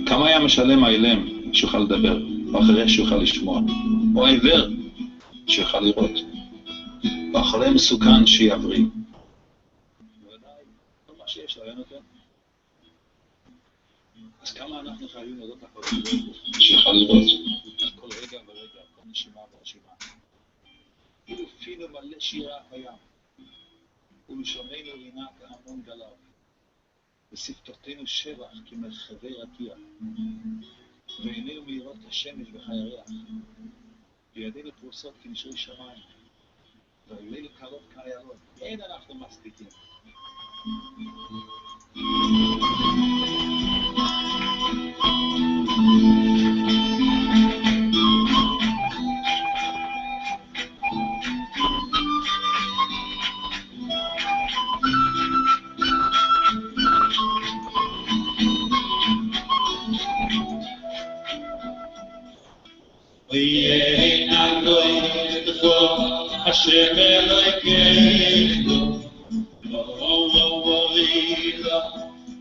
כמה היה משלם האילם שיוכל לדבר, או אחרי שיוכל לשמוע, או העיוור שיוכל לראות, או החולה מסוכן שיבריא. בוודאי, כל מה שיש לו, אין אותו. אז כמה אנחנו חייבים לדעת לחולים שיוכל לראות כל רגע ורגע, כל נשימה ונשימה. אפילו מלא שירה הים, ולשוננו רינה כהמון גליו, ושפתותינו שבח כמרחבי רקיע, ועינינו מאירות השמש והירח, וידינו פרוסות כנשרי שמיים, ורגלינו קרות כאיילות. אין אנחנו מספיקים. Hashem Elokeinu,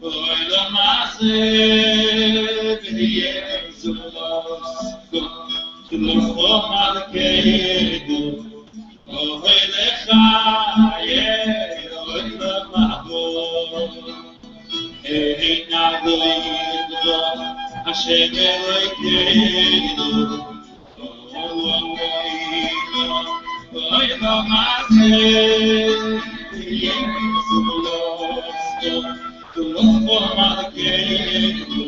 Olam Hazeh v'yezulosco, Shlomo Malkeinu, Oelecha Yeholam Abod, Ein Adonai Hashem Elokeinu, Olam Hazeh v'yezulosco, Shlomo Malkeinu,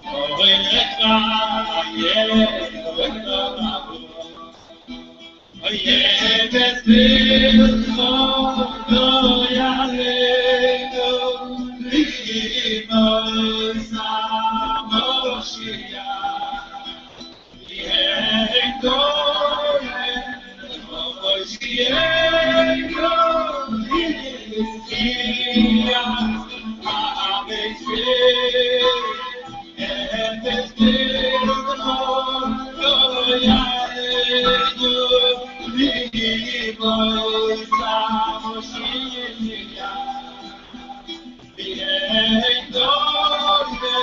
Oelecha Yeholam Abod. Oyevet v'chol lo yaleinu, v'yimos HaMoshiach, yehi Kohen Moshiach, Yisrael HaMeshiach, Yevet v'chol lo yaleinu, v'yimos HaMoshiach, yehi Kohen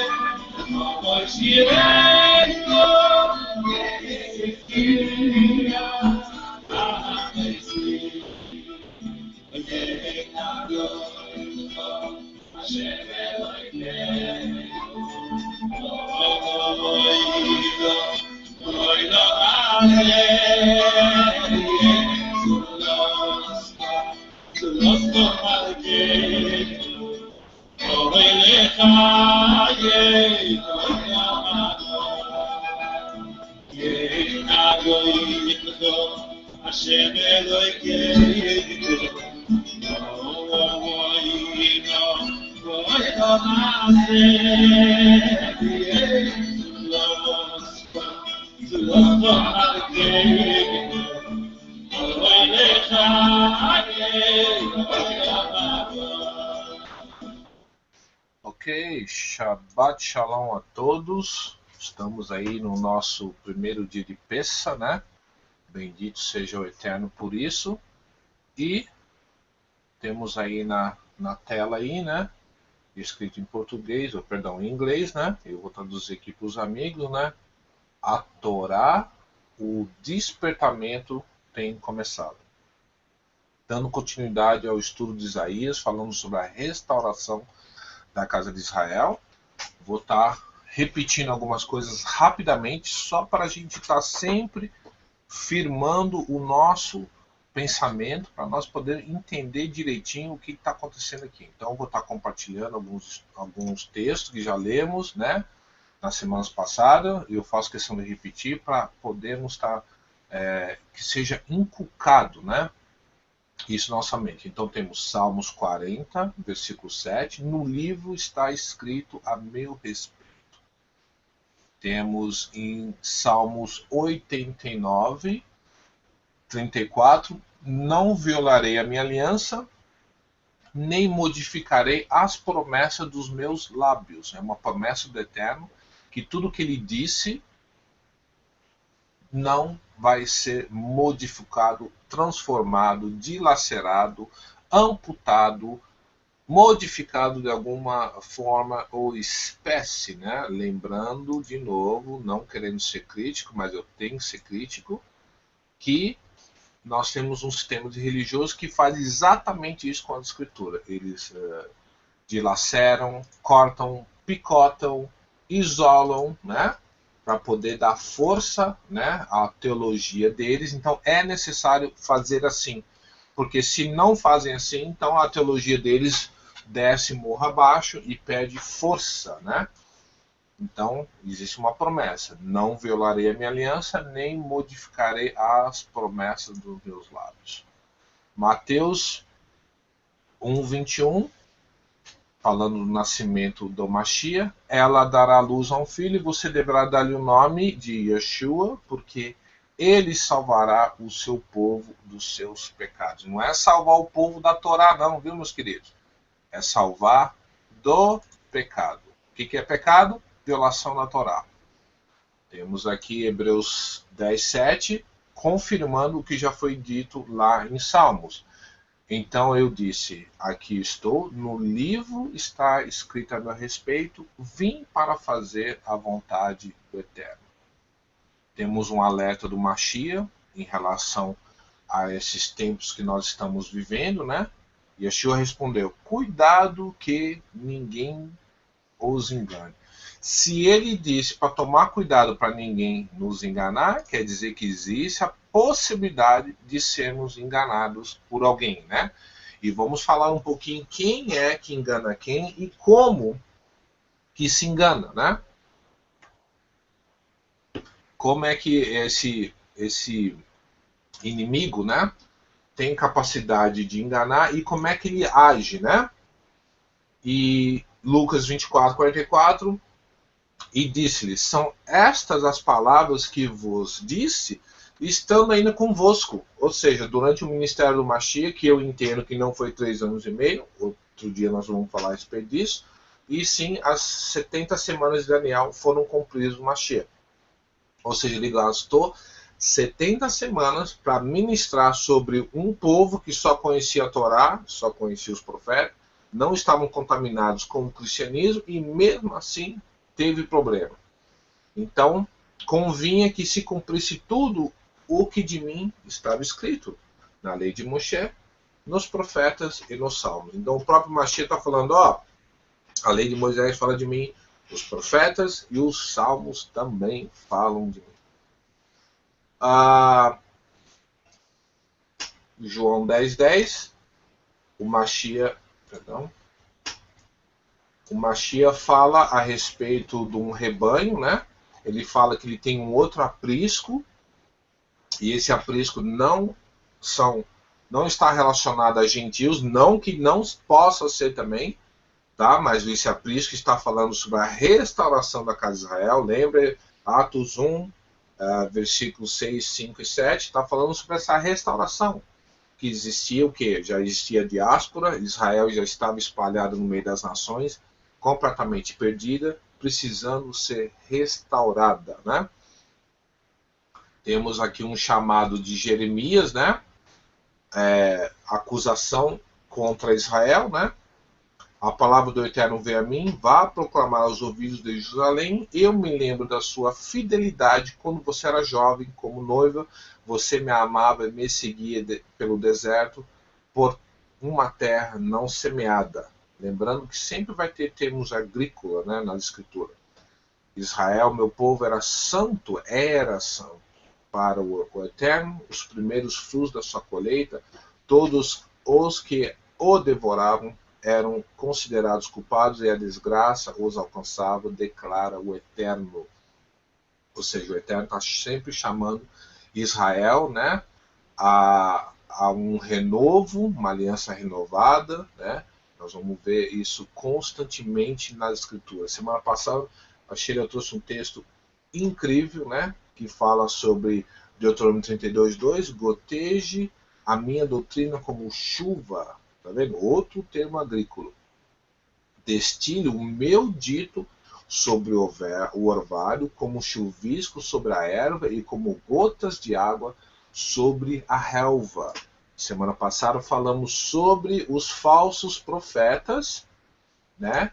Moshiach, Hashem Elokeinu, Olam Hazeh v'yezulosco, Shlomo Malkeinu, Oelecha Yeholam Abod. Ok, Shabbat Shalom a todos. Estamos aí no nosso primeiro dia de Pessa, né? Bendito seja o Eterno por isso. E temos aí na tela aí, né? Escrito em português, ou perdão, em inglês, né? Eu vou traduzir aqui para os amigos, né? A Torá, o despertamento tem começado. Dando continuidade ao estudo de Isaías, falando sobre a restauração da casa de Israel. Vou estar repetindo algumas coisas rapidamente, só para a gente estar sempre firmando o nosso pensamento, para nós poder entender direitinho o que está acontecendo aqui. Então eu vou estar compartilhando alguns textos que já lemos, né, nas semanas passadas, e eu faço questão de repetir para podermos estar, que seja inculcado, né, isso na nossa mente. Então temos Salmos 40, versículo 7, no livro está escrito a meu respeito. Temos em Salmos 89, 34, não violarei a minha aliança, nem modificarei as promessas dos meus lábios. É uma promessa do Eterno, que tudo que ele disse não vai ser modificado, transformado, dilacerado, amputado, modificado de alguma forma ou espécie, né? Lembrando, de novo, não querendo ser crítico, mas eu tenho que ser crítico, que nós temos um sistema de religioso que faz exatamente isso com a escritura. Eles dilaceram, cortam, picotam, isolam, né? Para poder dar força, né, à teologia deles. Então é necessário fazer assim, porque se não fazem assim, então a teologia deles desce morro abaixo e perde força, né? Então existe uma promessa: não violarei a minha aliança, nem modificarei as promessas dos meus lábios. Mateus 1:21, falando do nascimento do Mashiach, ela dará luz a um filho e você deverá dar-lhe o nome de Yeshua, porque ele salvará o seu povo dos seus pecados. Não é salvar o povo da Torá, não, viu, meus queridos? É salvar do pecado. O que é pecado? Violação da Torá. Temos aqui Hebreus 10:7, confirmando o que já foi dito lá em Salmos. Então eu disse: aqui estou, no livro está escrito a meu respeito, vim para fazer a vontade do Eterno. Temos um alerta do Mashiach em relação a esses tempos que nós estamos vivendo, né? E Yeshua respondeu: cuidado que ninguém os engane. Se ele disse para tomar cuidado para ninguém nos enganar, quer dizer que existe a possibilidade de sermos enganados por alguém, né? E vamos falar um pouquinho quem é que engana quem e como que se engana, né? Como é que esse inimigo, né, tem capacidade de enganar e como é que ele age, né? E Lucas 24:44, e disse-lhe: são estas as palavras que vos disse, estando ainda convosco. Ou seja, durante o ministério do Mashiach, que eu entendo que não foi 3 anos e meio, outro dia nós vamos falar a respeito disso, e sim as 70 semanas de Daniel foram cumpridas no Mashiach. Ou seja, ele gastou 70 semanas para ministrar sobre um povo que só conhecia a Torá, só conhecia os profetas, não estavam contaminados com o cristianismo e mesmo assim teve problema. Então, convinha que se cumprisse tudo o que de mim estava escrito na lei de Moshe, nos profetas e nos salmos. Então, o próprio Mashiach está falando: ó, a lei de Moisés fala de mim, os profetas e os salmos também falam de mim. João 10:10, o Mashiach fala a respeito de um rebanho, né? Ele fala que ele tem um outro aprisco, e esse aprisco não está relacionado a gentios, não que não possa ser também, tá? Mas esse aprisco está falando sobre a restauração da casa de Israel. Lembra Atos 1, versículos 6, 5 e 7, está falando sobre essa restauração. Que existia o quê? Já existia diáspora, Israel já estava espalhado no meio das nações, completamente perdida, precisando ser restaurada, né? Temos aqui um chamado de Jeremias, né? Acusação contra Israel, né? A palavra do Eterno veio a mim, vá proclamar aos ouvidos de Jerusalém, eu me lembro da sua fidelidade quando você era jovem, como noiva, você me amava e me seguia pelo deserto, por uma terra não semeada. Lembrando que sempre vai ter termos agrícola, né, na escritura. Israel, meu povo, era santo para o Eterno, os primeiros frutos da sua colheita, todos os que o devoravam eram considerados culpados e a desgraça os alcançava, declara o Eterno. Ou seja, o Eterno está sempre chamando Israel, né, a um renovo, uma aliança renovada, né? Nós vamos ver isso constantemente nas Escrituras. Semana passada, a Sheila trouxe um texto incrível, né, que fala sobre Deuteronômio 32:2, goteje a minha doutrina como chuva. Tá vendo? Outro termo agrícola. Destile o meu dito sobre o orvalho, como chuvisco sobre a erva e como gotas de água sobre a relva. Semana passada falamos sobre os falsos profetas, né?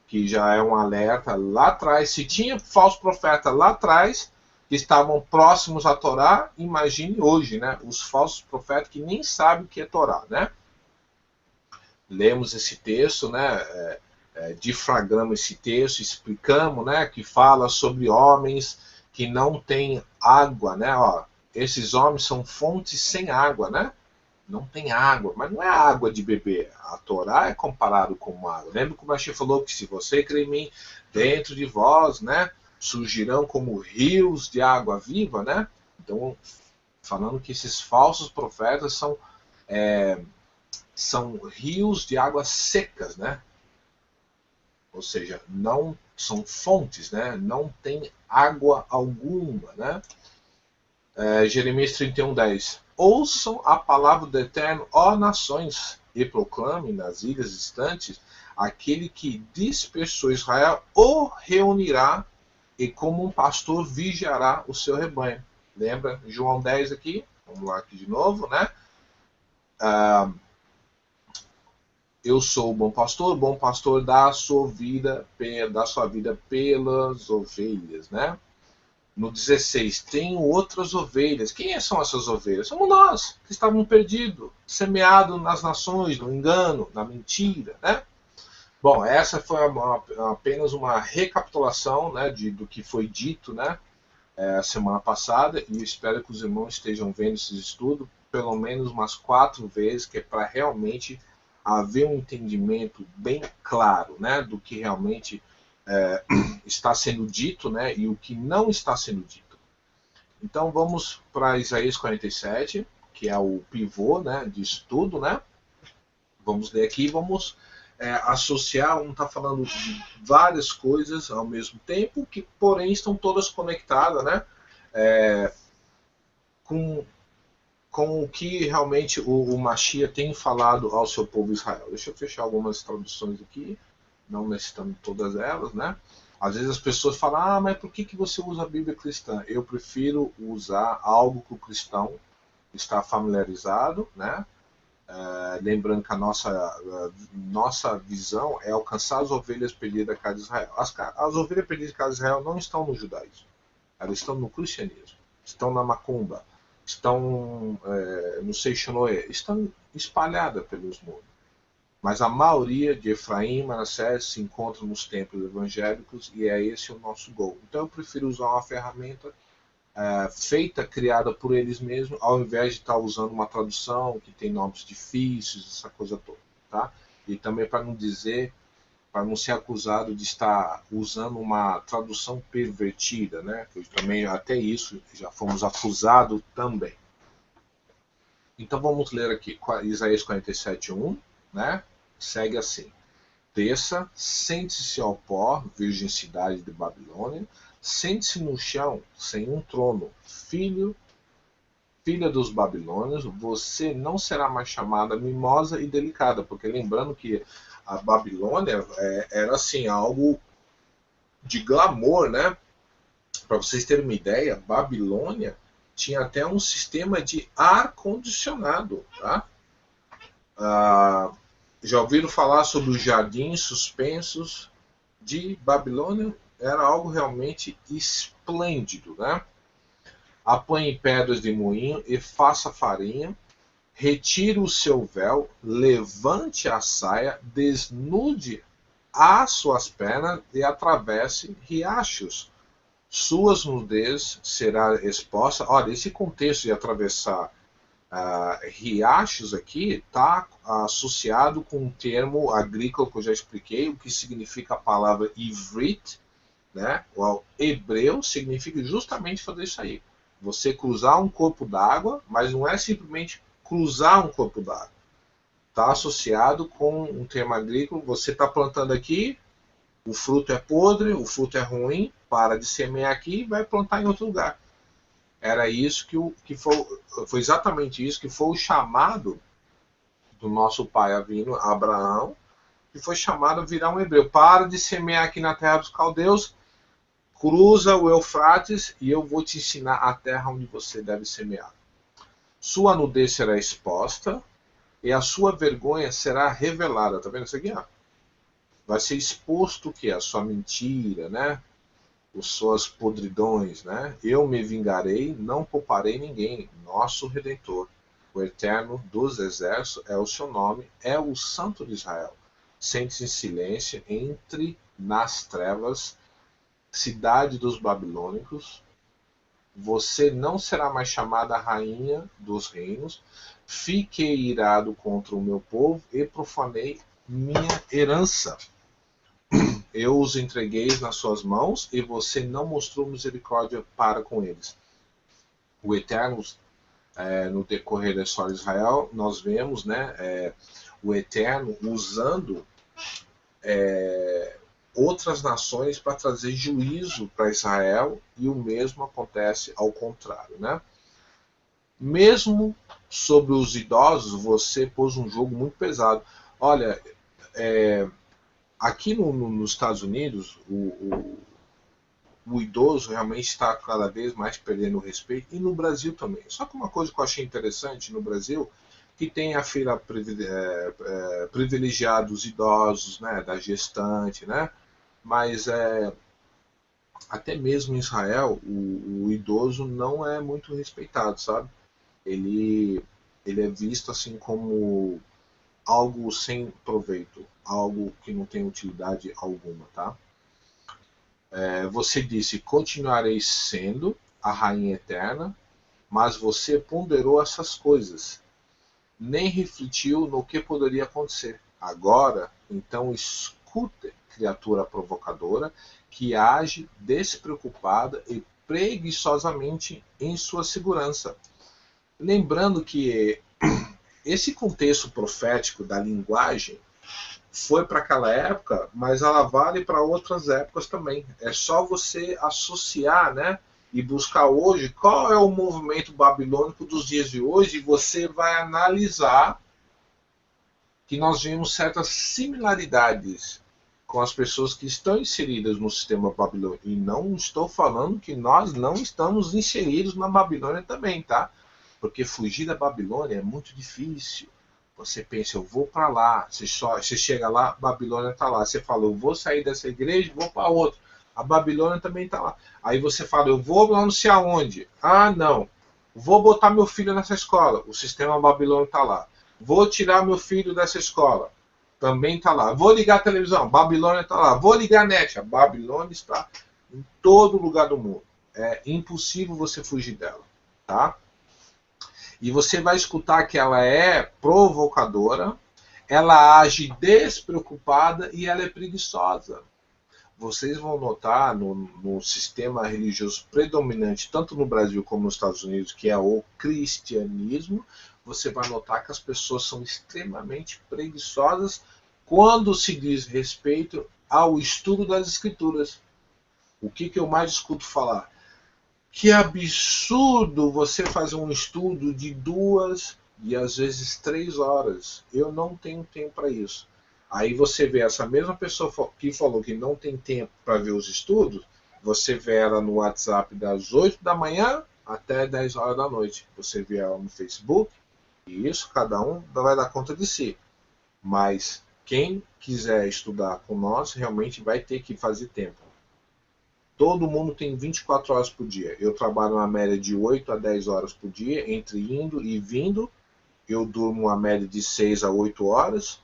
Que já é um alerta lá atrás. Se tinha falso profeta lá atrás, que estavam próximos à Torá, imagine hoje, né? Os falsos profetas que nem sabem o que é Torá, né? Lemos esse texto, né? Difragamos esse texto, explicamos, né? Que fala sobre homens que não têm água, né? Ó, esses homens são fontes sem água, né? Não tem água, mas não é água de beber. A Torá é comparado com água. Lembra que o Mashiach falou que se você crê em mim, dentro de vós, né? Surgirão como rios de água viva, né? Então, falando que esses falsos profetas são rios de águas secas, né? Ou seja, não são fontes, né? Não tem água alguma, né? Jeremias 31:10. Ouçam a palavra do Eterno, ó nações, e proclamem nas ilhas distantes, aquele que dispersou Israel o reunirá, e como um pastor vigiará o seu rebanho. Lembra João 10 aqui? Vamos lá aqui de novo, né? Eu sou o bom pastor dá a sua vida pelas ovelhas, né? No 16, tenho outras ovelhas. Quem são essas ovelhas? Somos nós, que estávamos perdidos, semeados nas nações, no engano, na mentira, né? Bom, essa foi apenas uma recapitulação, né, do que foi dito, né, semana passada, e eu espero que os irmãos estejam vendo esses estudos pelo menos umas 4 vezes, que é para realmente haver um entendimento bem claro, né, do que realmente está sendo dito, né, e o que não está sendo dito. Então vamos para Isaías 47, que é o pivô, né, de estudo, né? Vamos ler aqui, vamos associar, vamos estar falando de várias coisas ao mesmo tempo, que porém estão todas conectadas, né? Com o que realmente o Mashiach tem falado ao seu povo Israel. Deixa eu fechar algumas traduções aqui, não necessitando todas elas, né? Às vezes as pessoas falam, mas por que você usa a Bíblia cristã? Eu prefiro usar algo que o cristão está familiarizado, né? Lembrando que a nossa visão é alcançar as ovelhas perdidas da casa de Israel. As ovelhas perdidas da casa de Israel não estão no judaísmo, elas estão no cristianismo, estão na macumba, estão no Seixonoé, estão espalhadas pelos mundos. Mas a maioria de Efraim e Manassés se encontra nos templos evangélicos e é esse o nosso gol. Então eu prefiro usar uma ferramenta criada por eles mesmos, ao invés de estar usando uma tradução que tem nomes difíceis, essa coisa toda, tá? E também para não ser acusado de estar usando uma tradução pervertida, né? Que também até isso já fomos acusados também. Então vamos ler aqui Isaías 47:1, né? Segue assim: desça, sente-se ao pó, virgem cidade de Babilônia, sente-se no chão, sem um trono, filha dos babilônios, você não será mais chamada mimosa e delicada, porque lembrando que a Babilônia era assim, algo de glamour, né? Para vocês terem uma ideia, Babilônia tinha até um sistema de ar-condicionado, tá? Já ouviram falar sobre os jardins suspensos de Babilônia? Era algo realmente esplêndido, né? Apanhe pedras de moinho e faça farinha, retire o seu véu, levante a saia, desnude as suas pernas e atravesse riachos. Suas nudez será exposta. Olha, esse contexto de atravessar riachos aqui está associado com um termo agrícola que eu já expliquei, o que significa a palavra ivrit, né? O hebreu significa justamente fazer isso aí. Você cruzar um corpo d'água, mas não é simplesmente cruzar um corpo d'água. Está associado com um termo agrícola. Você está plantando aqui, o fruto é podre, o fruto é ruim, para de semear aqui e vai plantar em outro lugar. Era isso que foi exatamente isso que foi o chamado do nosso pai avino Abraão, que foi chamado a virar um hebreu. Para de semear aqui na terra dos caldeus, cruza o Eufrates e eu vou te ensinar a terra onde você deve semear. Sua nudez será exposta e a sua vergonha será revelada. Tá vendo isso aqui? Ó? Vai ser exposto o que? A sua mentira, né? As suas podridões, né? Eu me vingarei, não pouparei ninguém. Nosso Redentor, o Eterno dos Exércitos é o seu nome, é o Santo de Israel. Sente-se em silêncio, entre nas trevas, cidade dos babilônicos. Você não será mais chamada rainha dos reinos. Fiquei irado contra o meu povo e profanei minha herança. Eu os entreguei nas suas mãos e você não mostrou misericórdia para com eles. O Eterno, no decorrer da história de Israel, nós vemos, né, o Eterno usando outras nações para trazer juízo para Israel, e o mesmo acontece ao contrário, né? Mesmo sobre os idosos, você pôs um jogo muito pesado. Olha, aqui nos Estados Unidos, o idoso realmente está cada vez mais perdendo o respeito, e no Brasil também. Só que uma coisa que eu achei interessante no Brasil, que tem a feira privilegiada dos idosos, né, da gestante, né? Mas até mesmo em Israel, o idoso não é muito respeitado, sabe? Ele é visto assim como algo sem proveito, algo que não tem utilidade alguma, tá? Você disse, continuarei sendo a rainha eterna, mas você ponderou essas coisas, nem refletiu no que poderia acontecer. Agora, então, escute, criatura provocadora, que age despreocupada e preguiçosamente em sua segurança. Lembrando que esse contexto profético da linguagem foi para aquela época, mas ela vale para outras épocas também. É só você associar, né, e buscar hoje qual é o movimento babilônico dos dias de hoje, e você vai analisar que nós vemos certas similaridades com as pessoas que estão inseridas no sistema babilônico. E não estou falando que nós não estamos inseridos na Babilônia também, tá? Porque fugir da Babilônia é muito difícil. Você pensa, eu vou para lá. Você chega lá, Babilônia está lá. Você fala, eu vou sair dessa igreja e vou para outra. A Babilônia também está lá. Aí você fala, eu vou lá não sei aonde. Ah, não. Vou botar meu filho nessa escola. O sistema babilônico está lá. Vou tirar meu filho dessa escola. Também está lá. Vou ligar a televisão. Babilônia está lá. Vou ligar a net. A Babilônia está em todo lugar do mundo. É impossível você fugir dela, tá? E você vai escutar que ela é provocadora, ela age despreocupada e ela é preguiçosa. Vocês vão notar no sistema religioso predominante, tanto no Brasil como nos Estados Unidos, que é o cristianismo, você vai notar que as pessoas são extremamente preguiçosas quando se diz respeito ao estudo das Escrituras. O que eu mais escuto falar? Que absurdo você fazer um estudo de 2 e às vezes 3 horas. Eu não tenho tempo para isso. Aí você vê essa mesma pessoa que falou que não tem tempo para ver os estudos, você vê ela no WhatsApp das 8 da manhã até 10 horas da noite. Você vê ela no Facebook, e isso cada um vai dar conta de si. Mas quem quiser estudar com nós realmente vai ter que fazer tempo. Todo mundo tem 24 horas por dia. Eu trabalho uma média de 8 a 10 horas por dia, entre indo e vindo. Eu durmo uma média de 6 a 8 horas,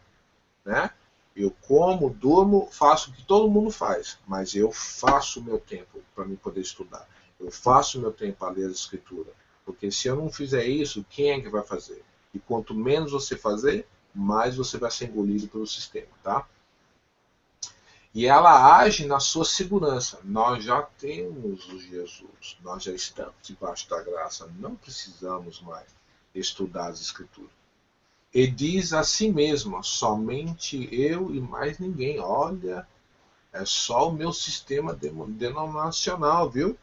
né? Eu como, durmo, faço o que todo mundo faz, mas eu faço o meu tempo para me poder estudar. Eu faço o meu tempo para ler a Escritura. Porque se eu não fizer isso, quem é que vai fazer? E quanto menos você fazer, mais você vai ser engolido pelo sistema, tá? E ela age na sua segurança. Nós já temos o Jesus, nós já estamos debaixo da graça, não precisamos mais estudar as Escrituras. E diz a si mesma, somente eu e mais ninguém. Olha, é só o meu sistema denominacional, viu?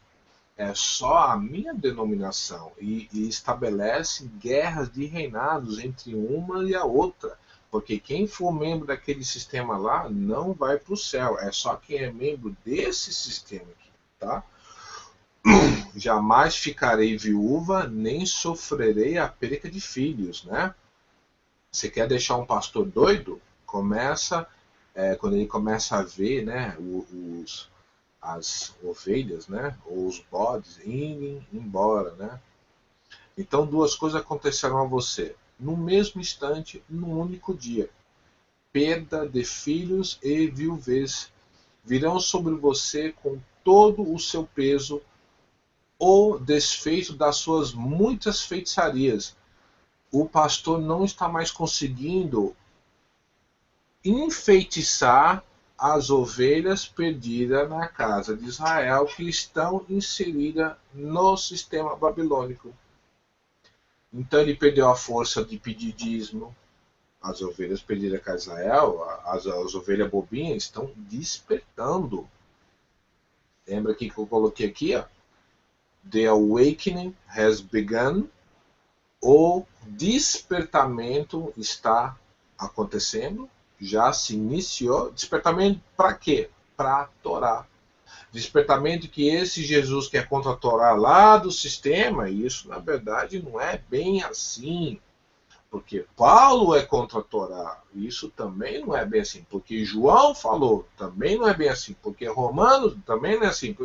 É só a minha denominação. E estabelece guerras de reinados entre uma e a outra. Porque quem for membro daquele sistema lá não vai para o céu. É só quem é membro desse sistema aqui, tá? jamais ficarei viúva, nem sofrerei a perca de filhos, né? Você quer deixar um pastor doido? Quando ele começa a ver, né, as ovelhas, né, ou os bodes indo embora, né? Então duas coisas acontecerão a você no mesmo instante, num único dia: perda de filhos e viuvez virão sobre você com todo o seu peso, o desfeito das suas muitas feitiçarias. O pastor não está mais conseguindo enfeitiçar as ovelhas perdidas na casa de Israel, que estão inseridas no sistema babilônico. Então ele perdeu a força de pedir dízimo. As ovelhas perdidas com Israel, as ovelhas bobinhas, estão despertando. Lembra que eu coloquei aqui? Ó? The awakening has begun. O despertamento está acontecendo. Já se iniciou. Despertamento para quê? Para a Torá. Despertamento que esse Jesus que é contra a Torá lá do sistema, isso na verdade não é bem assim. Porque Paulo é contra a Torá, isso também não é bem assim. Porque João falou, também não é bem assim. Porque Romanos também não é assim.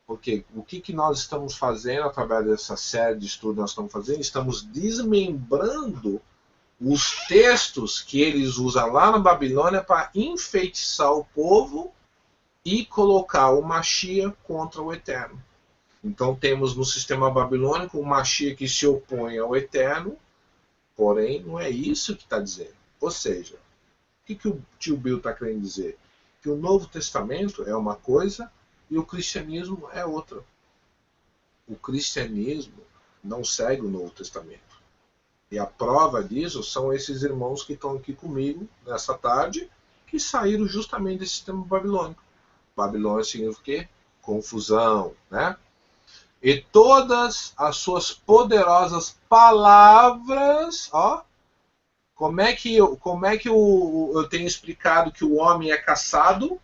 Porque o que nós estamos fazendo através dessa série de estudos nós estamos fazendo? Estamos desmembrando os textos que eles usam lá na Babilônia para enfeitiçar o povo e colocar o Mashiach contra o Eterno. Então temos no sistema babilônico o Mashiach que se opõe ao Eterno, porém não é isso que está dizendo. Ou seja, o que o tio Bill está querendo dizer? Que o Novo Testamento é uma coisa e o cristianismo é outra. O cristianismo não segue o Novo Testamento. E a prova disso são esses irmãos que estão aqui comigo nessa tarde, que saíram justamente desse sistema babilônico. Babilônia significa o quê? Confusão, né? E todas as suas poderosas palavras, ó, como é que eu tenho explicado que o homem é caçado,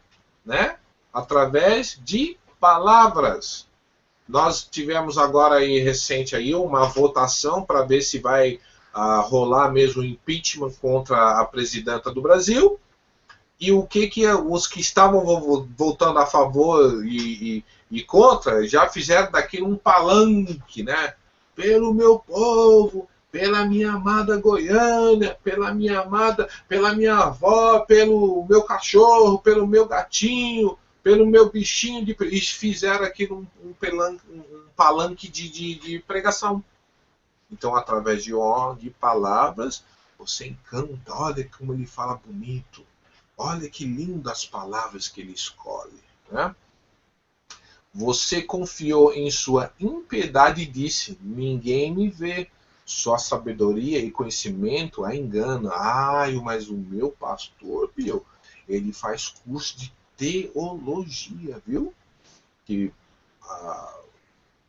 né? Através de palavras. Nós tivemos agora aí recente aí uma votação para ver se vai rolar mesmo impeachment contra a presidenta do Brasil. E o que os que estavam votando a favor e contra já fizeram daquilo um palanque, né? Pelo meu povo, pela minha amada Goiânia, pela minha avó, pelo meu cachorro, pelo meu gatinho, pelo meu bichinho de... Eles fizeram aquilo um palanque de pregação. Então, através de palavras, você encanta. Olha como ele fala bonito. Olha que lindas as palavras que ele escolhe. Né? Você confiou em sua impiedade e disse: ninguém me vê. Só sabedoria e conhecimento a engana. Mas o meu pastor, Bill, ele faz curso de teologia, viu? Que,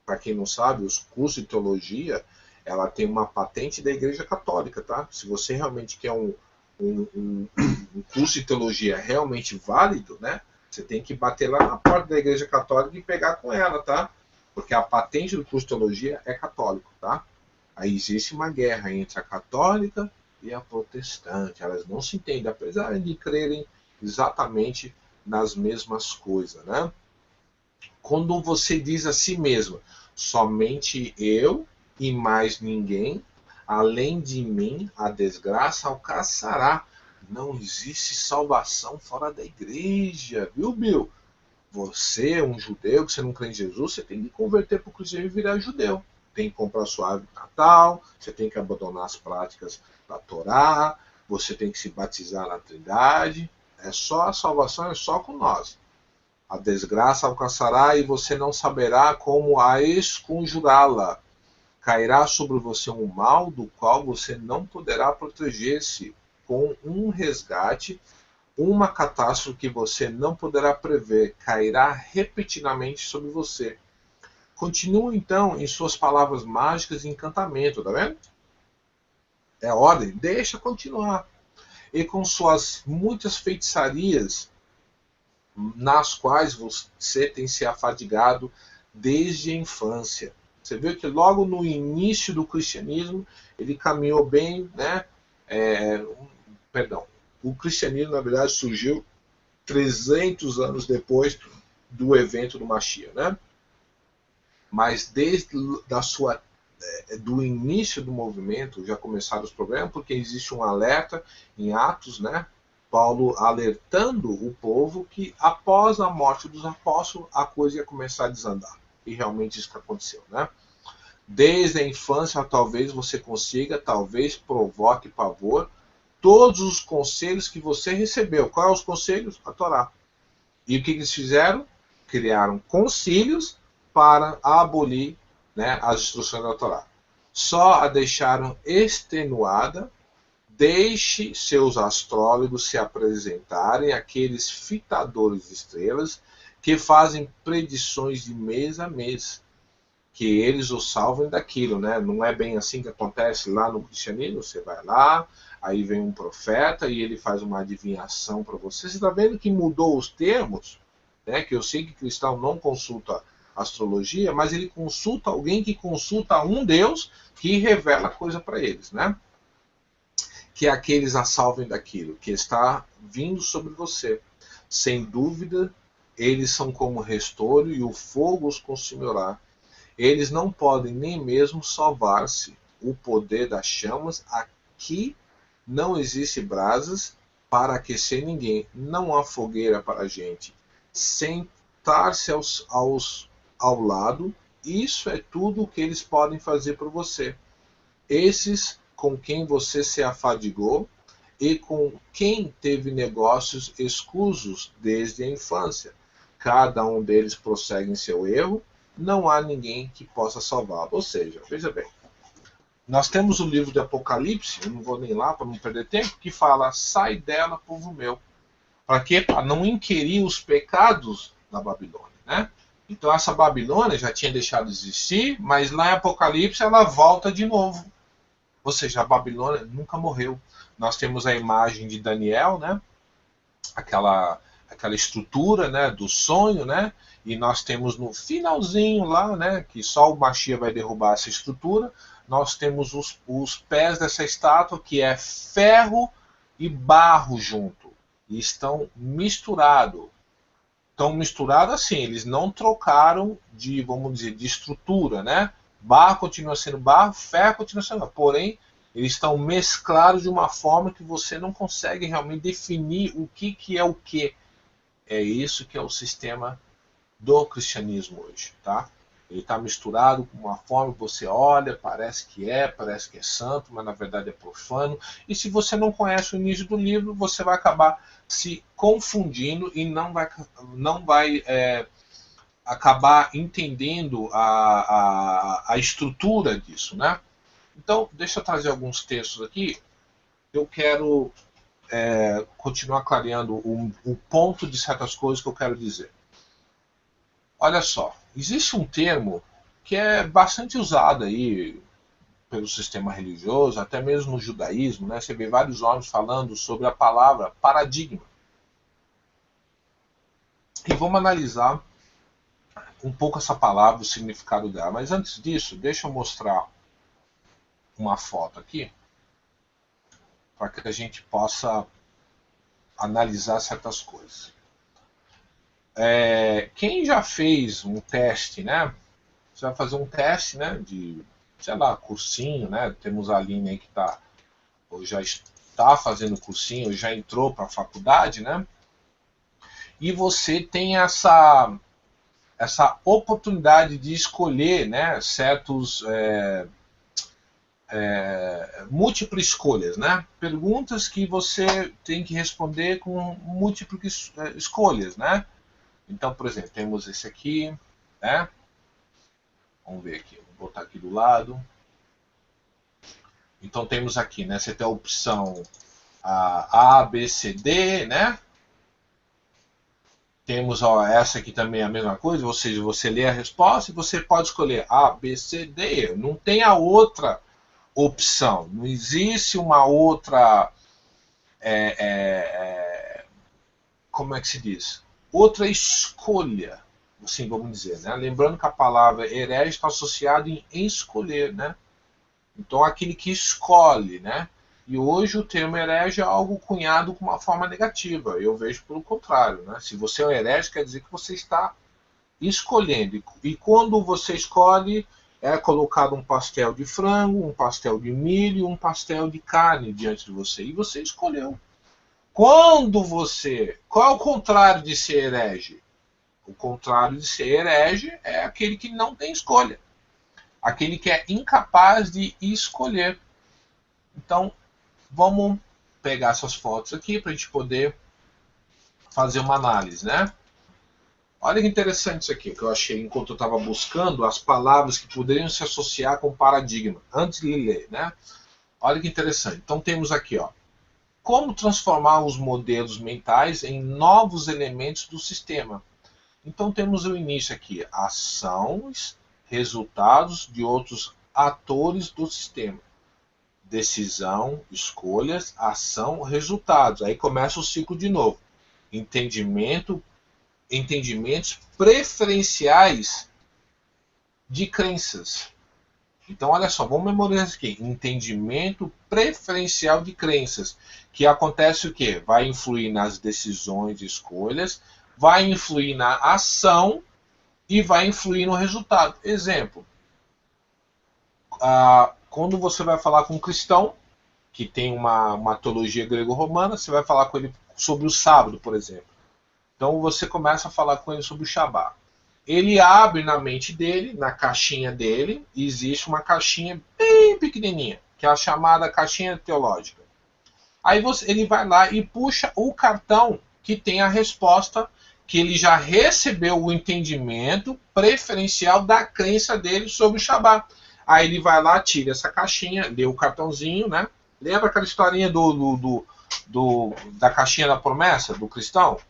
para quem não sabe, os cursos de teologia, ela tem uma patente da Igreja Católica, tá? Se você realmente quer um curso de teologia realmente válido, né? Você tem que bater lá na porta da Igreja Católica e pegar com ela, tá? Porque a patente do curso de teologia é católico, tá? Aí existe uma guerra entre a católica e a protestante. Elas não se entendem, apesar de crerem exatamente nas mesmas coisas, né? Quando você diz a si mesmo: somente eu e mais ninguém, além de mim, a desgraça alcançará. Não existe salvação fora da igreja, viu, Bill? Você é um judeu, que você não crê em Jesus, você tem que converter para o cristianismo e virar judeu. Tem que comprar sua árvore de Natal, você tem que abandonar as práticas da Torá, você tem que se batizar na Trindade. É só a salvação, é só com nós. A desgraça alcançará e você não saberá como a esconjurá-la. Cairá sobre você um mal do qual você não poderá proteger-se. Com um resgate, uma catástrofe que você não poderá prever cairá repetidamente sobre você. Continua então em suas palavras mágicas e encantamento, tá vendo? É ordem, deixa continuar. E com suas muitas feitiçarias, nas quais você tem se afadigado, desde a infância. Você vê que logo no início do cristianismo ele caminhou bem, né? Perdão, o cristianismo na verdade surgiu 300 anos depois do evento do Mashiach, né? Mas desde do início do movimento já começaram os problemas, porque existe um alerta em Atos, né? Paulo alertando o povo que após a morte dos apóstolos a coisa ia começar a desandar. E realmente isso que aconteceu, né? Desde a infância talvez você consiga, talvez provoque pavor, todos os conselhos que você recebeu. Quais são os conselhos? A Torá. E o que eles fizeram? Criaram concílios para abolir, né, as instruções da Torá. Só a deixaram extenuada. Deixe seus astrólogos se apresentarem, aqueles fitadores de estrelas que fazem predições de mês a mês, que eles o salvem daquilo, né? Não é bem assim que acontece lá no cristianismo. Você vai lá, aí vem um profeta e ele faz uma adivinhação para você. Você está vendo que mudou os termos, né? Que eu sei que cristão não consulta astrologia, mas ele consulta alguém que consulta um Deus que revela coisa para eles, né? Que aqueles a salvem daquilo que está vindo sobre você. Sem dúvida, eles são como restolho e o fogo os consumirá. Eles não podem nem mesmo salvar-se. O poder das chamas, aqui não existe brasas para aquecer ninguém. Não há fogueira para a gente. Sentar-se ao lado, isso é tudo o que eles podem fazer por você. Esses com quem você se afadigou e com quem teve negócios escusos desde a infância. Cada um deles prossegue em seu erro, não há ninguém que possa salvá-lo. Ou seja, veja bem, nós temos o livro de Apocalipse, eu não vou nem lá para não perder tempo, que fala, sai dela, povo meu. Para quê? Para não inquirir os pecados da Babilônia, né? Então essa Babilônia já tinha deixado de existir, mas lá em Apocalipse ela volta de novo. Ou seja, a Babilônia nunca morreu. Nós temos a imagem de Daniel, né? Aquela estrutura, né, do sonho, né? E nós temos no finalzinho lá, né, que só o Mashiach vai derrubar essa estrutura, nós temos os pés dessa estátua, que é ferro e barro junto. E estão misturados. Estão misturados assim, eles não trocaram de, vamos dizer, de estrutura, né? Barro continua sendo barro, ferro continua sendo barro. Porém, eles estão mesclados de uma forma que você não consegue realmente definir o que é o que. É isso que é o sistema do cristianismo hoje, tá? Ele está misturado com uma forma que você olha, parece que é santo, mas na verdade é profano. E se você não conhece o início do livro, você vai acabar se confundindo e não vai acabar entendendo a estrutura disso, né? Então, deixa eu trazer alguns textos aqui. Eu quero continuar clareando o ponto de certas coisas que eu quero dizer. Olha só, existe um termo que é bastante usado aí pelo sistema religioso, até mesmo no judaísmo, né? Você vê vários homens falando sobre a palavra paradigma. E vamos analisar um pouco essa palavra, o significado dela. Mas antes disso, deixa eu mostrar uma foto aqui, para que a gente possa analisar certas coisas. Quem já fez um teste, né? Você vai fazer um teste, né? De, sei lá, cursinho, né? Temos a Aline aí que ou já está fazendo cursinho, ou já entrou para a faculdade, né? E você tem essa oportunidade de escolher, né? Certos múltiplas escolhas, né? Perguntas que você tem que responder com múltiplas escolhas, né? Então, por exemplo, temos esse aqui, né? Vamos ver aqui, vou botar aqui do lado. Então temos aqui, né? Você tem a opção A, B, C, D, né? Temos essa aqui também a mesma coisa, ou seja, você lê a resposta e você pode escolher A, B, C, D. Não tem a outra opção, não existe uma outra, como é que se diz? Outra escolha. assim, vamos dizer, né? Lembrando que a palavra herege está associada em escolher, né? Então, aquele que escolhe, né? E hoje o termo herege é algo cunhado com uma forma negativa. Eu vejo pelo contrário, né? Se você é um herege, quer dizer que você está escolhendo. E quando você escolhe, é colocado um pastel de frango, um pastel de milho, um pastel de carne diante de você. E você escolheu. Quando você... Qual é o contrário de ser herege? O contrário de ser herege é aquele que não tem escolha. Aquele que é incapaz de escolher. Então, vamos pegar essas fotos aqui para a gente poder fazer uma análise, né? Olha que interessante isso aqui, que eu achei enquanto eu estava buscando as palavras que poderiam se associar com paradigma, antes de ler, né? Olha que interessante. Então temos aqui, ó, como transformar os modelos mentais em novos elementos do sistema. Então temos o início aqui, ações, resultados de outros atores do sistema. Decisão, escolhas, ação, resultados. Aí começa o ciclo de novo. Entendimentos preferenciais de crenças. Então, olha só, vamos memorizar isso aqui. Entendimento preferencial de crenças. Que acontece o quê? Vai influir nas decisões e escolhas, vai influir na ação e vai influir no resultado. Exemplo. Quando você vai falar com um cristão, que tem uma teologia grego-romana, você vai falar com ele sobre o sábado, por exemplo. Então você começa a falar com ele sobre o Shabá. Ele abre na mente dele, na caixinha dele, e existe uma caixinha bem pequenininha, que é a chamada caixinha teológica. Aí ele vai lá e puxa o cartão que tem a resposta, que ele já recebeu o entendimento preferencial da crença dele sobre o Shabá. Aí ele vai lá, tira essa caixinha, lê o cartãozinho, né? Lembra aquela historinha da caixinha da promessa, do cristão?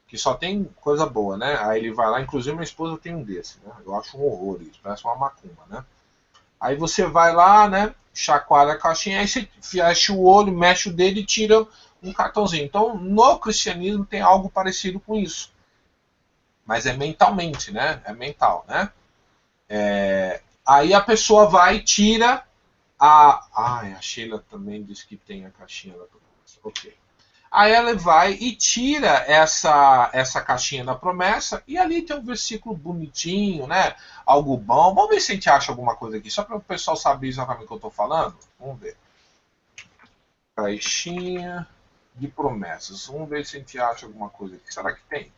Que só tem coisa boa, né? Aí ele vai lá, inclusive minha esposa tem um desse, né? Eu acho um horror isso, parece uma macumba, né? Aí você vai lá, né? Chacoalha a caixinha, aí você fecha o olho, mexe o dedo e tira um cartãozinho. Então, no cristianismo tem algo parecido com isso. Mas é mentalmente, né? É mental, né? Aí a pessoa vai e tira a Sheila também disse que tem a caixinha da promessa. Ok. Aí ela vai e tira essa caixinha da promessa e ali tem um versículo bonitinho, né? Algo bom. Vamos ver se a gente acha alguma coisa aqui, só para o pessoal saber exatamente o que eu estou falando. Vamos ver. Caixinha de promessas. Vamos ver se a gente acha alguma coisa aqui. Será que tem?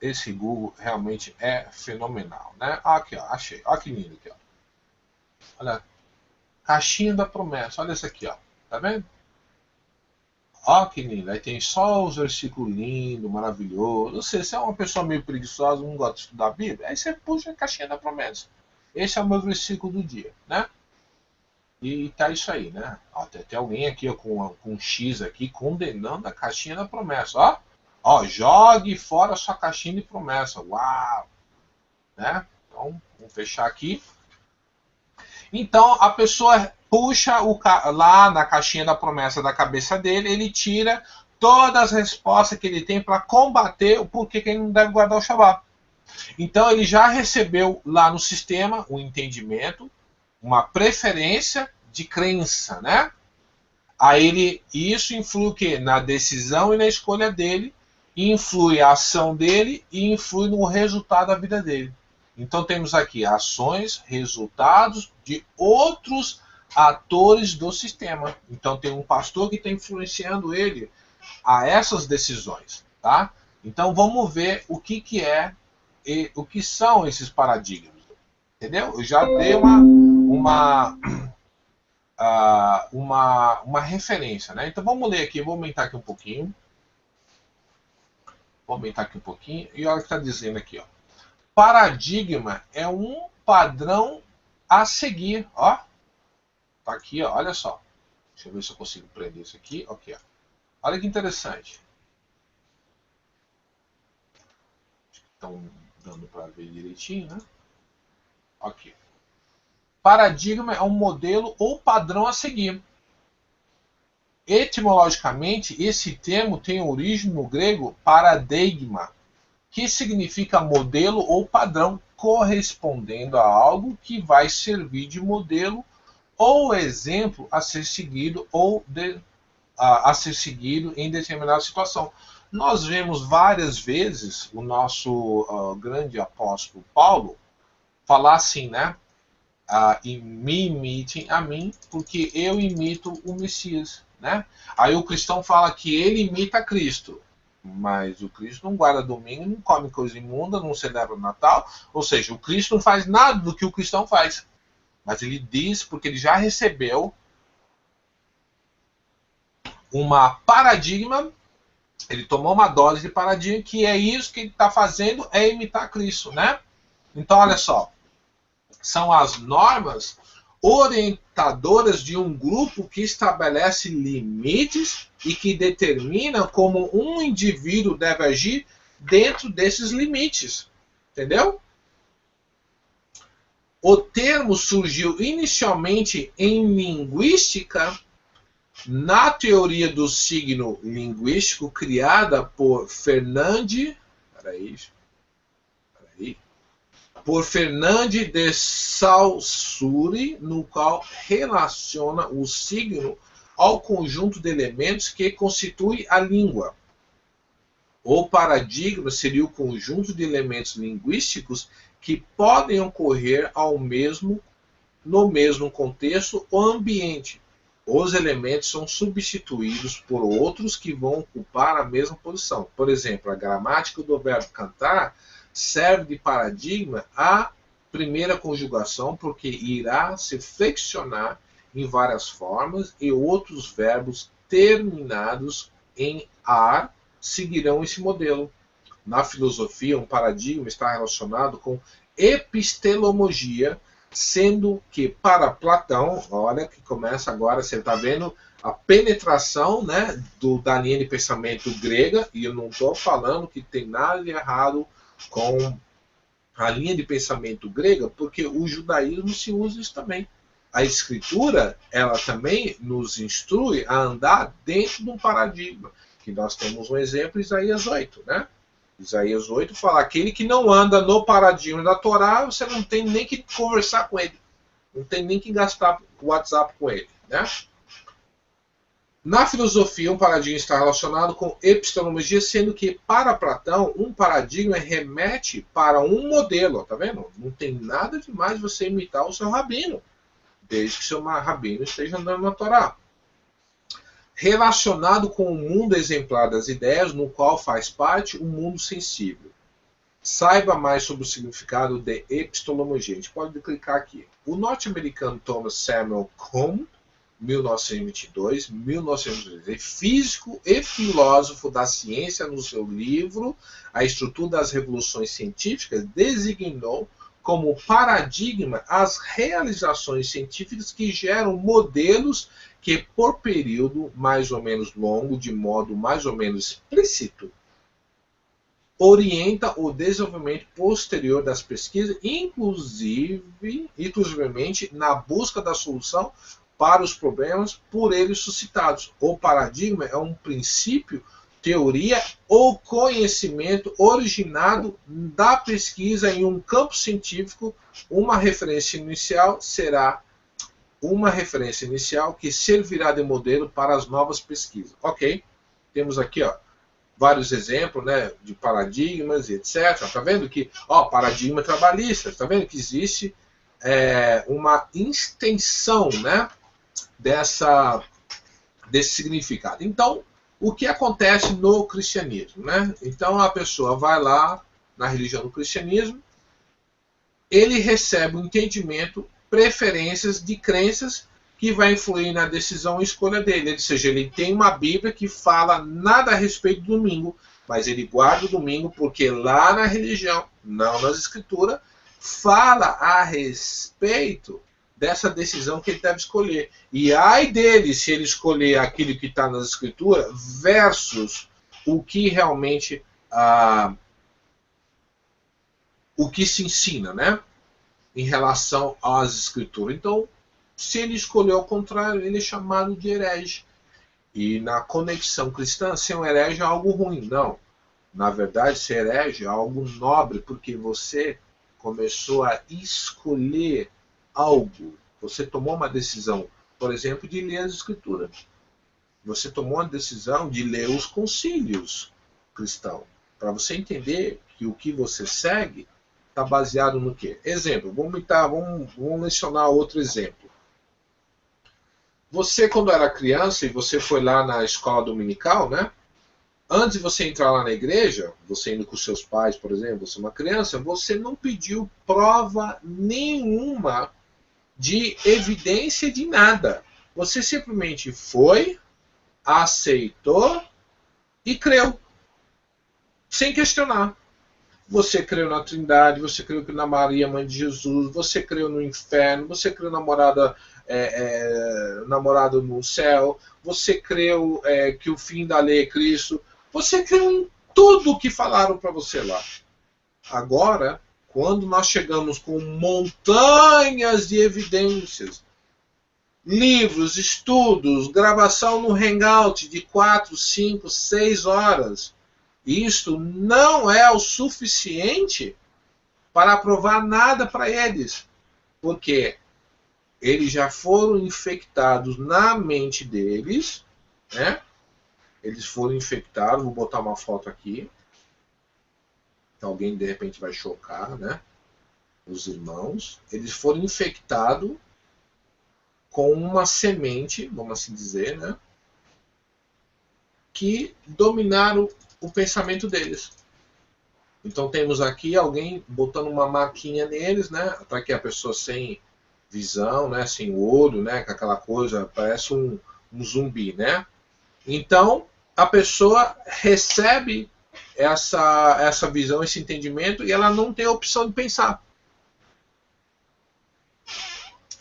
Esse Google realmente é fenomenal, né? Aqui, ó, achei. Olha que lindo aqui, ó. Olha, caixinha da promessa. Olha essa aqui, ó. Tá vendo? Ó, que lindo. Aí tem só os versículos lindos, maravilhosos. Não sei, se é uma pessoa meio preguiçosa, não gosta de estudar a Bíblia, aí você puxa a caixinha da promessa. Esse é o meu versículo do dia, né? E tá isso aí, né? Ó, tem alguém aqui ó, com um X aqui condenando a caixinha da promessa. Ó, ó, jogue fora a sua caixinha de promessa. Uau! Né? Então, vamos fechar aqui. Então, a pessoa puxa lá na caixinha da promessa da cabeça dele, ele tira todas as respostas que ele tem para combater o porquê que ele não deve guardar o Shabá. Então, ele já recebeu lá no sistema o entendimento, uma preferência de crença, né? Aí isso influi o quê? Na decisão e na escolha dele, influi a ação dele e influi no resultado da vida dele. Então temos aqui ações, resultados de outros atores do sistema. Então tem um pastor que está influenciando ele a essas decisões, tá? Então vamos ver o que o que são esses paradigmas, entendeu? Eu já dei uma referência, né? Então vamos ler aqui, vou aumentar aqui um pouquinho. Vou aumentar aqui um pouquinho e olha o que está dizendo aqui, ó. Paradigma é um padrão a seguir, ó. Tá aqui, ó, olha só. Deixa eu ver se eu consigo prender isso aqui. Ok, ó. Olha que interessante. Estão dando para ver direitinho, né? Ok. Paradigma é um modelo ou padrão a seguir. Etimologicamente, esse termo tem origem no grego paradigma, que significa modelo ou padrão, correspondendo a algo que vai servir de modelo ou exemplo a ser seguido a ser seguido em determinada situação. Nós vemos várias vezes o nosso grande apóstolo Paulo falar assim, né? Me imitem a mim, porque eu imito o Messias, né? Aí o cristão fala que ele imita Cristo, mas o Cristo não guarda domingo, não come coisa imunda, não celebra o Natal, ou seja, o Cristo não faz nada do que o cristão faz, mas ele diz porque ele já recebeu uma paradigma, ele tomou uma dose de paradigma, que é isso que ele está fazendo, é imitar Cristo, né? Então, olha só, são as normas orientadoras de um grupo que estabelece limites e que determina como um indivíduo deve agir dentro desses limites, entendeu? O termo surgiu inicialmente em linguística, na teoria do signo linguístico criada por Fernand de Saussure, no qual relaciona o signo ao conjunto de elementos que constitui a língua. O paradigma seria o conjunto de elementos linguísticos que podem ocorrer no mesmo contexto ou ambiente. Os elementos são substituídos por outros que vão ocupar a mesma posição. Por exemplo, a gramática do verbo cantar serve de paradigma à primeira conjugação, porque irá se flexionar em várias formas e outros verbos terminados em ar seguirão esse modelo. Na filosofia, um paradigma está relacionado com epistemologia, sendo que para Platão, olha que começa agora, você está vendo a penetração, né, da linha de pensamento grega, e eu não estou falando que tem nada de errado com a linha de pensamento grega, porque o judaísmo se usa isso também. A escritura, ela também nos instrui a andar dentro de um paradigma, que nós temos um exemplo em Isaías 8, né? Isaías 8 fala, aquele que não anda no paradigma da Torá, você não tem nem que conversar com ele, não tem nem que gastar o WhatsApp com ele, né? Na filosofia, um paradigma está relacionado com epistemologia, sendo que, para Platão, um paradigma remete para um modelo, tá vendo? Não tem nada demais você imitar o seu rabino, desde que seu rabino esteja andando na Torá. Relacionado com o mundo exemplar das ideias, no qual faz parte o mundo sensível. Saiba mais sobre o significado de epistemologia. A gente pode clicar aqui. O norte-americano Thomas Samuel Kuhn, 1922-1923, físico e filósofo da ciência, no seu livro A Estrutura das Revoluções Científicas, designou como paradigma as realizações científicas que geram modelos que, por período mais ou menos longo, de modo mais ou menos explícito, orienta o desenvolvimento posterior das pesquisas, inclusivamente na busca da solução para os problemas por eles suscitados. O paradigma é um princípio, teoria ou conhecimento originado da pesquisa em um campo científico. Uma referência inicial que servirá de modelo para as novas pesquisas. Ok, temos aqui vários exemplos, né, de paradigmas e etc. Está vendo que, paradigma trabalhista, está vendo que existe uma extensão, né, desse significado. Então, o que acontece no cristianismo, né? Então, a pessoa vai lá na religião do cristianismo, ele recebe um entendimento, preferências de crenças que vai influir na decisão e escolha dele. Ou seja, ele tem uma Bíblia que fala nada a respeito do domingo, mas ele guarda o domingo porque lá na religião, não nas escrituras, fala a respeito dessa decisão que ele deve escolher. E ai dele se ele escolher aquilo que está nas escrituras versus o que realmente o que se ensina, né, em relação às escrituras. Então, se ele escolher ao contrário, ele é chamado de herege. E na conexão cristã, ser um herege é algo ruim. Não. Na verdade, ser herege é algo nobre, porque você começou a escolher algo. Você tomou uma decisão, por exemplo, de ler as Escrituras. Você tomou a decisão de ler os concílios cristãos. Para você entender que o que você segue está baseado no quê? Exemplo, vamos mencionar outro exemplo. Você, quando era criança e você foi lá na escola dominical, né? Antes de você entrar lá na igreja, você indo com seus pais, por exemplo, você é uma criança, você não pediu prova nenhuma de evidência de nada. Você simplesmente foi, aceitou e creu, sem questionar. Você creu na Trindade, você creu na Maria, mãe de Jesus, você creu no inferno, você creu na namorado no céu, você creu que o fim da lei é Cristo, você creu em tudo que falaram para você lá. Agora, quando nós chegamos com montanhas de evidências, livros, estudos, gravação no Hangout de 4, 5, 6 horas, isto não é o suficiente para provar nada para eles, porque eles já foram infectados na mente deles, né? Eles foram infectados, vou botar uma foto aqui, alguém de repente vai chocar, né? Os irmãos, eles foram infectados com uma semente, vamos assim dizer, né? Que dominaram o pensamento deles. Então temos aqui alguém botando uma marquinha neles, né? Para que a pessoa sem visão, né? Sem olho, né? Com aquela coisa, parece um zumbi, né? Então a pessoa recebe essa visão, esse entendimento, e ela não tem a opção de pensar.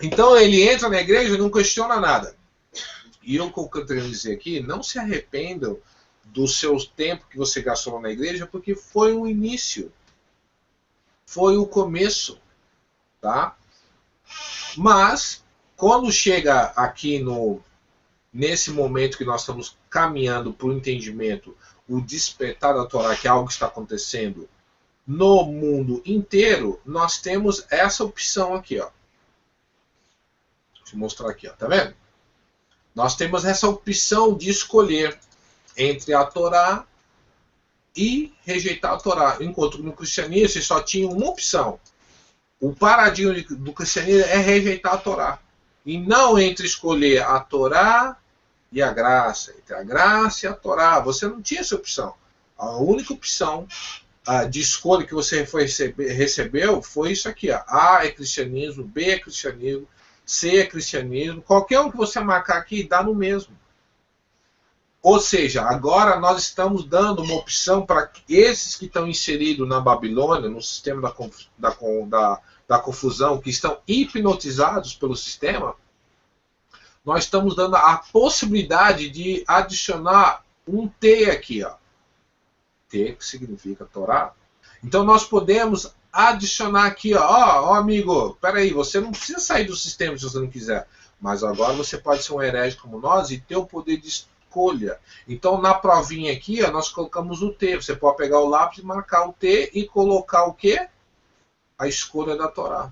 Então ele entra na igreja e não questiona nada. E eu quero dizer aqui, não se arrependam do seu tempo que você gastou na igreja, porque foi o início. Foi o começo. Tá? Mas, quando chega aqui nesse momento que nós estamos caminhando para o entendimento, o despertar da Torá, que é algo que está acontecendo no mundo inteiro, nós temos essa opção aqui, ó. Deixa eu mostrar aqui, ó. Tá vendo? Nós temos essa opção de escolher entre a Torá e rejeitar a Torá. Enquanto no cristianismo você só tinha uma opção. O paradigma do cristianismo é rejeitar a Torá. E não entre escolher a Torá e a graça. Entre a graça e a Torá. Você não tinha essa opção. A única opção de escolha que você recebeu foi isso aqui. Ó. A é cristianismo, B é cristianismo, C é cristianismo. Qualquer um que você marcar aqui dá no mesmo. Ou seja, agora nós estamos dando uma opção para esses que estão inseridos na Babilônia, no sistema da confusão, que estão hipnotizados pelo sistema, nós estamos dando a possibilidade de adicionar um T aqui, ó. T, que significa Torá. Então nós podemos adicionar aqui, ó, amigo, peraí, você não precisa sair do sistema se você não quiser, mas agora você pode ser um herege como nós e ter o poder de escolha. Então na provinha aqui, ó, nós colocamos o T. Você pode pegar o lápis, marcar o T e colocar o quê? A escolha da Torá.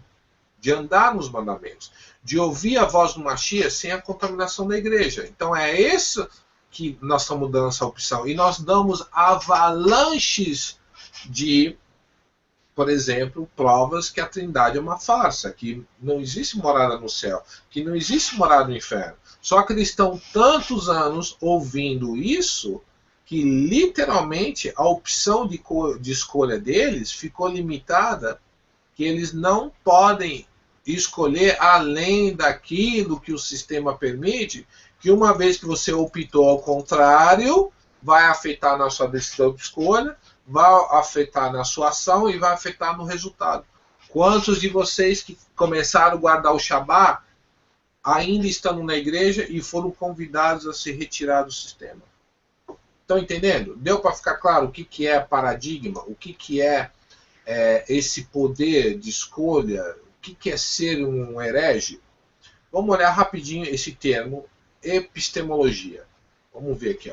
De andar nos mandamentos. De ouvir a voz do Mashiach sem a contaminação da igreja. Então é isso que nós estamos dando essa opção. E nós damos avalanches de, por exemplo, provas que a Trindade é uma farsa, que não existe morada no céu, que não existe morada no inferno. Só que eles estão tantos anos ouvindo isso que literalmente a opção de escolha deles ficou limitada, que eles não podem escolher além daquilo que o sistema permite, que uma vez que você optou ao contrário, vai afetar na sua decisão de escolha, vai afetar na sua ação e vai afetar no resultado. Quantos de vocês que começaram a guardar o Shabat ainda estão na igreja e foram convidados a se retirar do sistema? Estão entendendo? Deu para ficar claro o que é paradigma? O que é esse poder de escolha? O que é ser um herege? Vamos olhar rapidinho esse termo, epistemologia. Vamos ver aqui,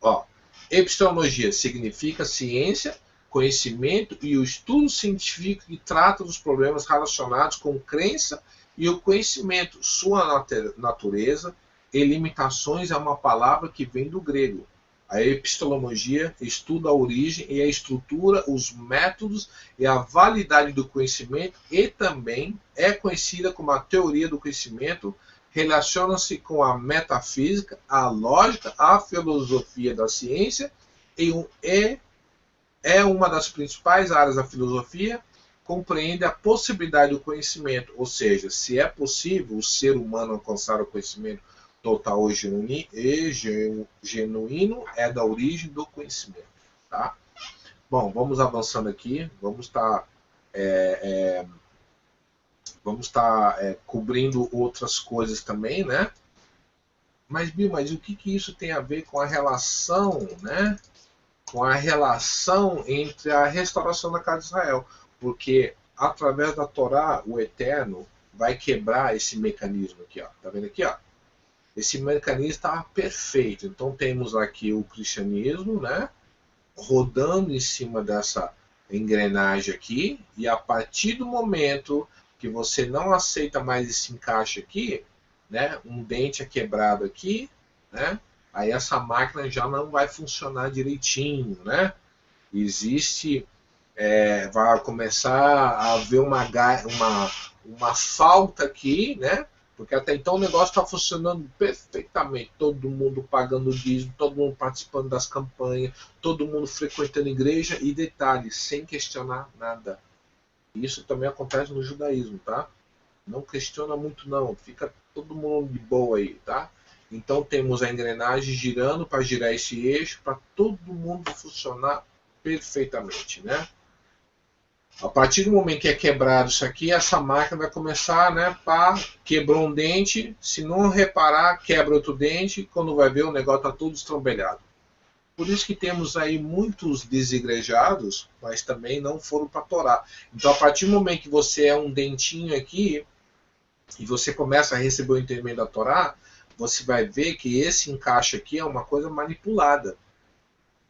ó. Epistemologia significa ciência, conhecimento e o estudo científico que trata dos problemas relacionados com crença e o conhecimento, sua natureza e limitações é uma palavra que vem do grego. A epistemologia estuda a origem e a estrutura, os métodos e a validade do conhecimento e também é conhecida como a teoria do conhecimento, relaciona-se com a metafísica, a lógica, a filosofia da ciência e é uma das principais áreas da filosofia, compreende a possibilidade do conhecimento, ou seja, se é possível o ser humano alcançar o conhecimento total e genuíno, é da origem do conhecimento. Tá? Bom, vamos avançando aqui, vamos estar cobrindo outras coisas também, né? Mas, Bill, mas o que isso tem a ver com a relação, né? Com a relação entre a restauração da casa de Israel? Porque através da Torá, o Eterno vai quebrar esse mecanismo aqui, ó. Tá vendo aqui, ó? Esse mecanismo está perfeito. Então temos aqui o cristianismo, né? Rodando em cima dessa engrenagem aqui, e a partir do momento que você não aceita mais esse encaixe aqui, né? Um dente é quebrado aqui, né? Aí essa máquina já não vai funcionar direitinho, né? Existe, vai começar a haver uma falta aqui, né? Porque até então o negócio está funcionando perfeitamente. Todo mundo pagando dízimo, todo mundo participando das campanhas, todo mundo frequentando a igreja e detalhe, sem questionar nada. Isso também acontece no judaísmo, tá? Não questiona muito não, fica todo mundo de boa aí, tá? Então temos a engrenagem girando para girar esse eixo para todo mundo funcionar perfeitamente, né? A partir do momento que é quebrado isso aqui, essa máquina vai começar, né? Pá, quebrou um dente, se não reparar, quebra outro dente, quando vai ver o negócio está todo estrambelhado. Por isso que temos aí muitos desigrejados, mas também não foram para a Torá. Então, a partir do momento que você é um dentinho aqui, e você começa a receber o entendimento da Torá, você vai ver que esse encaixe aqui é uma coisa manipulada.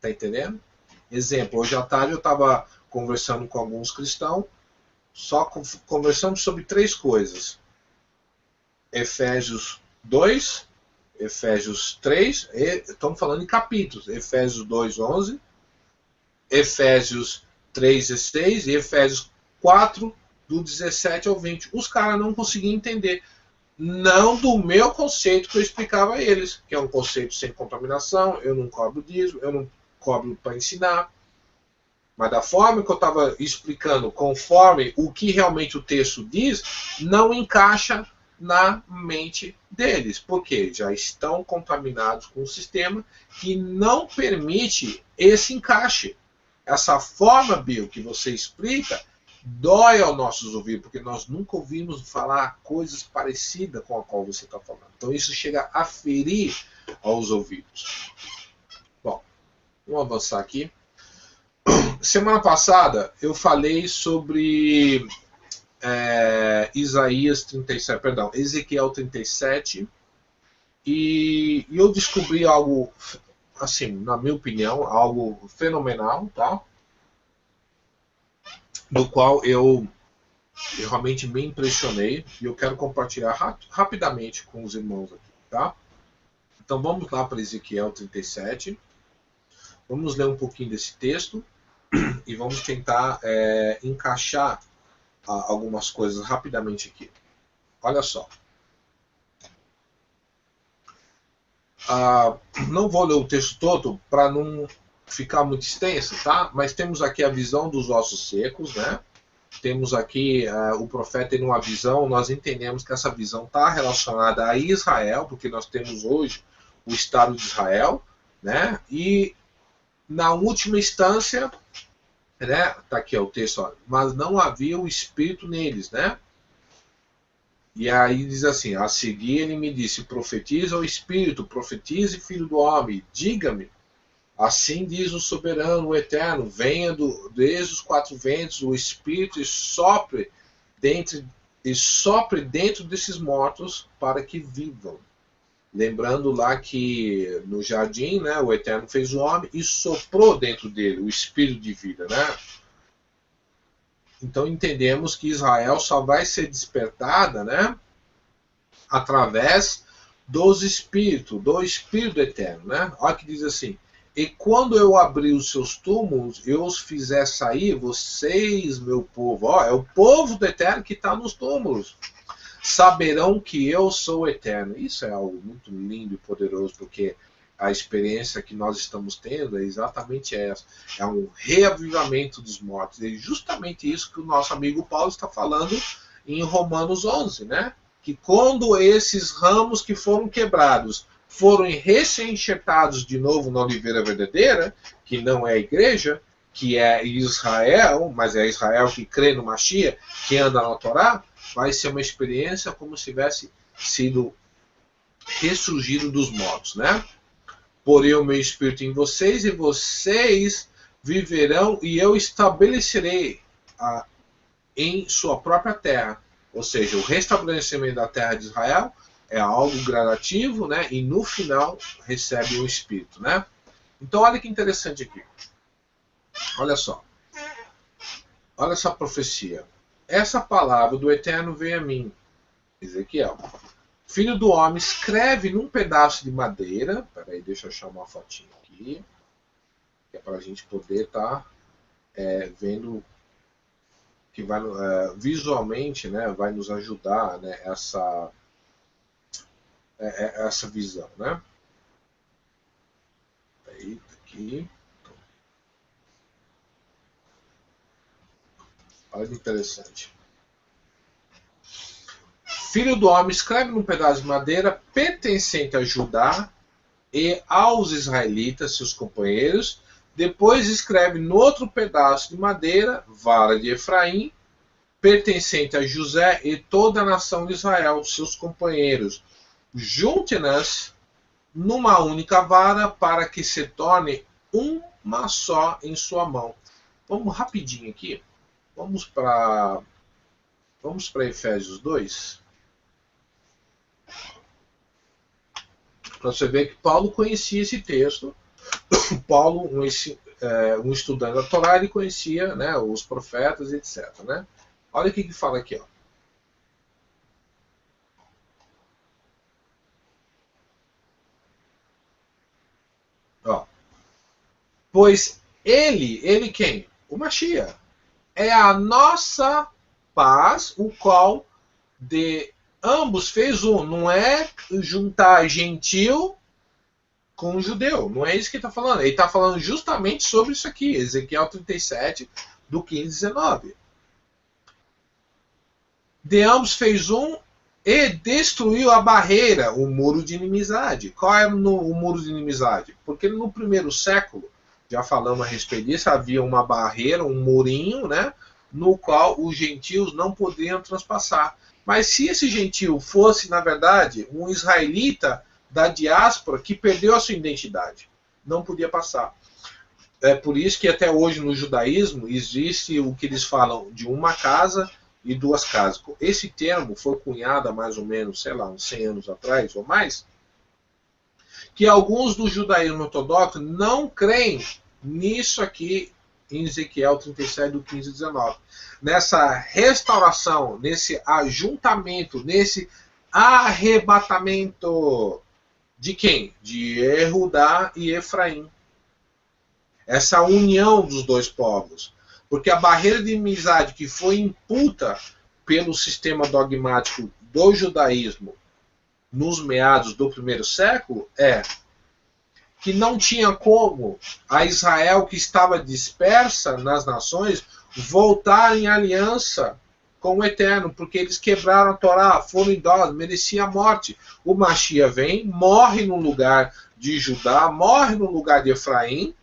Tá entendendo? Exemplo, hoje à tarde eu estava conversando com alguns cristãos, só conversamos sobre 3 coisas. Efésios 2, Efésios 3, estamos falando em capítulos, Efésios 2, 11, Efésios 3, 16 e Efésios 4, do 17 ao 20. Os caras não conseguiam entender. Não do meu conceito que eu explicava a eles, que é um conceito sem contaminação, eu não cobro dízimo, eu não cobro para ensinar. Mas da forma que eu estava explicando, conforme o que realmente o texto diz, não encaixa na mente deles, porque já estão contaminados com um sistema que não permite esse encaixe. Essa forma, Bill, que você explica, dói aos nossos ouvidos, porque nós nunca ouvimos falar coisas parecidas com a qual você está falando. Então isso chega a ferir aos ouvidos. Bom, vamos avançar aqui. Semana passada eu falei sobre Ezequiel 37 e eu descobri algo, assim, na minha opinião, algo fenomenal, tá? Do qual eu realmente me impressionei e eu quero compartilhar rapidamente com os irmãos aqui, tá? Então vamos lá para Ezequiel 37, vamos ler um pouquinho desse texto e vamos tentar encaixar algumas coisas rapidamente aqui. Olha só. Não vou ler o texto todo para não ficar muito extenso, tá? Mas temos aqui a visão dos ossos secos, né? Temos aqui o profeta tendo uma visão, nós entendemos que essa visão está relacionada a Israel, porque nós temos hoje o Estado de Israel, né? E na última instância, né? Tá aqui ó, o texto, ó, mas não havia o Espírito neles, né? E aí diz assim, a seguir ele me disse, profetiza o Espírito, profetize, filho do homem, diga-me, assim diz o soberano, o eterno, venha desde os 4 ventos o Espírito e sopre dentro desses mortos para que vivam. Lembrando lá que no jardim, né, o Eterno fez o homem e soprou dentro dele o espírito de vida, né? Então entendemos que Israel só vai ser despertada, né, através dos espíritos, do Espírito Eterno, né? Olha que diz assim: e quando eu abrir os seus túmulos, eu os fizer sair, vocês, meu povo, ó, é o povo do Eterno que está nos túmulos, saberão que eu sou eterno. Isso é algo muito lindo e poderoso, porque a experiência que nós estamos tendo é exatamente essa. É um reavivamento dos mortos. E é justamente isso que o nosso amigo Paulo está falando em Romanos 11, né? Que quando esses ramos que foram quebrados foram recém-enxertados de novo na oliveira verdadeira, que não é a igreja, que é Israel, mas é Israel que crê no Mashiach, que anda na Torá, vai ser uma experiência como se tivesse sido ressurgido dos mortos, né? Porém o meu espírito em vocês, e vocês viverão, e eu estabelecerei em sua própria terra. Ou seja, o restabelecimento da terra de Israel é algo gradativo, né? E no final recebe o espírito, né? Então olha que interessante aqui. Olha só. Olha essa profecia. Essa palavra do Eterno veio a mim, Ezequiel. Filho do homem, escreve num pedaço de madeira. Peraí, deixa eu achar uma fotinha aqui. Que é para a gente poder estar vendo que vai visualmente, né, vai nos ajudar, né, essa visão, né? Peraí, aqui. Olha que interessante. Filho do homem, escreve num pedaço de madeira pertencente a Judá e aos israelitas, seus companheiros. Depois escreve no outro pedaço de madeira, vara de Efraim, pertencente a José e toda a nação de Israel, seus companheiros. Junte-nas numa única vara para que se torne uma só em sua mão. Vamos rapidinho aqui. Vamos para Efésios 2. Para você ver que Paulo conhecia esse texto. Paulo, um estudante da Torá, ele conhecia, né, os profetas, etc. Né? Olha o que fala aqui. Ó. Pois ele quem? O Mashiach. É a nossa paz, o qual de ambos fez um. Não é juntar gentil com judeu. Não é isso que ele está falando. Ele está falando justamente sobre isso aqui. Ezequiel 37, do 15 e 19. De ambos fez um e destruiu a barreira, o muro de inimizade. Qual é o muro de inimizade? Porque no primeiro século, já falamos a respeito disso, havia uma barreira, um murinho, né, no qual os gentios não poderiam transpassar. Mas se esse gentio fosse, na verdade, um israelita da diáspora que perdeu a sua identidade, não podia passar. É por isso que até hoje no judaísmo existe o que eles falam de uma casa e duas casas. Esse termo foi cunhado há mais ou menos, sei lá, uns 100 anos atrás ou mais, que alguns do judaísmo ortodoxo não creem nisso aqui em Ezequiel 37, do 15 e 19. Nessa restauração, nesse ajuntamento, nesse arrebatamento de quem? De Judá e Efraim. Essa união dos dois povos. Porque a barreira de inimizade que foi imputa pelo sistema dogmático do judaísmo nos meados do primeiro século é que não tinha como a Israel que estava dispersa nas nações voltar em aliança com o Eterno, porque eles quebraram a Torá, foram idólatras, mereciam a morte. O Mashiach vem, morre no lugar de Judá, morre no lugar de Efraim,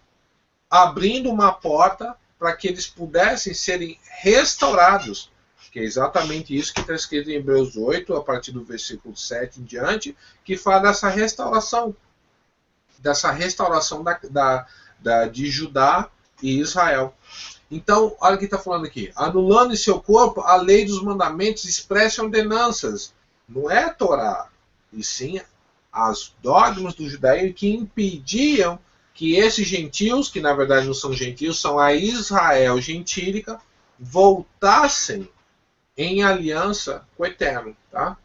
abrindo uma porta para que eles pudessem serem restaurados, que é exatamente isso que está escrito em Hebreus 8, a partir do versículo 7 em diante, que fala dessa restauração de Judá e Israel. Então, olha o que está falando aqui. Anulando em seu corpo a lei dos mandamentos expressa ordenanças. Não é a Torá, e sim as dogmas do judaísmo que impediam que esses gentios, que na verdade não são gentios, são a Israel gentílica, voltassem em aliança com o Eterno. Tá?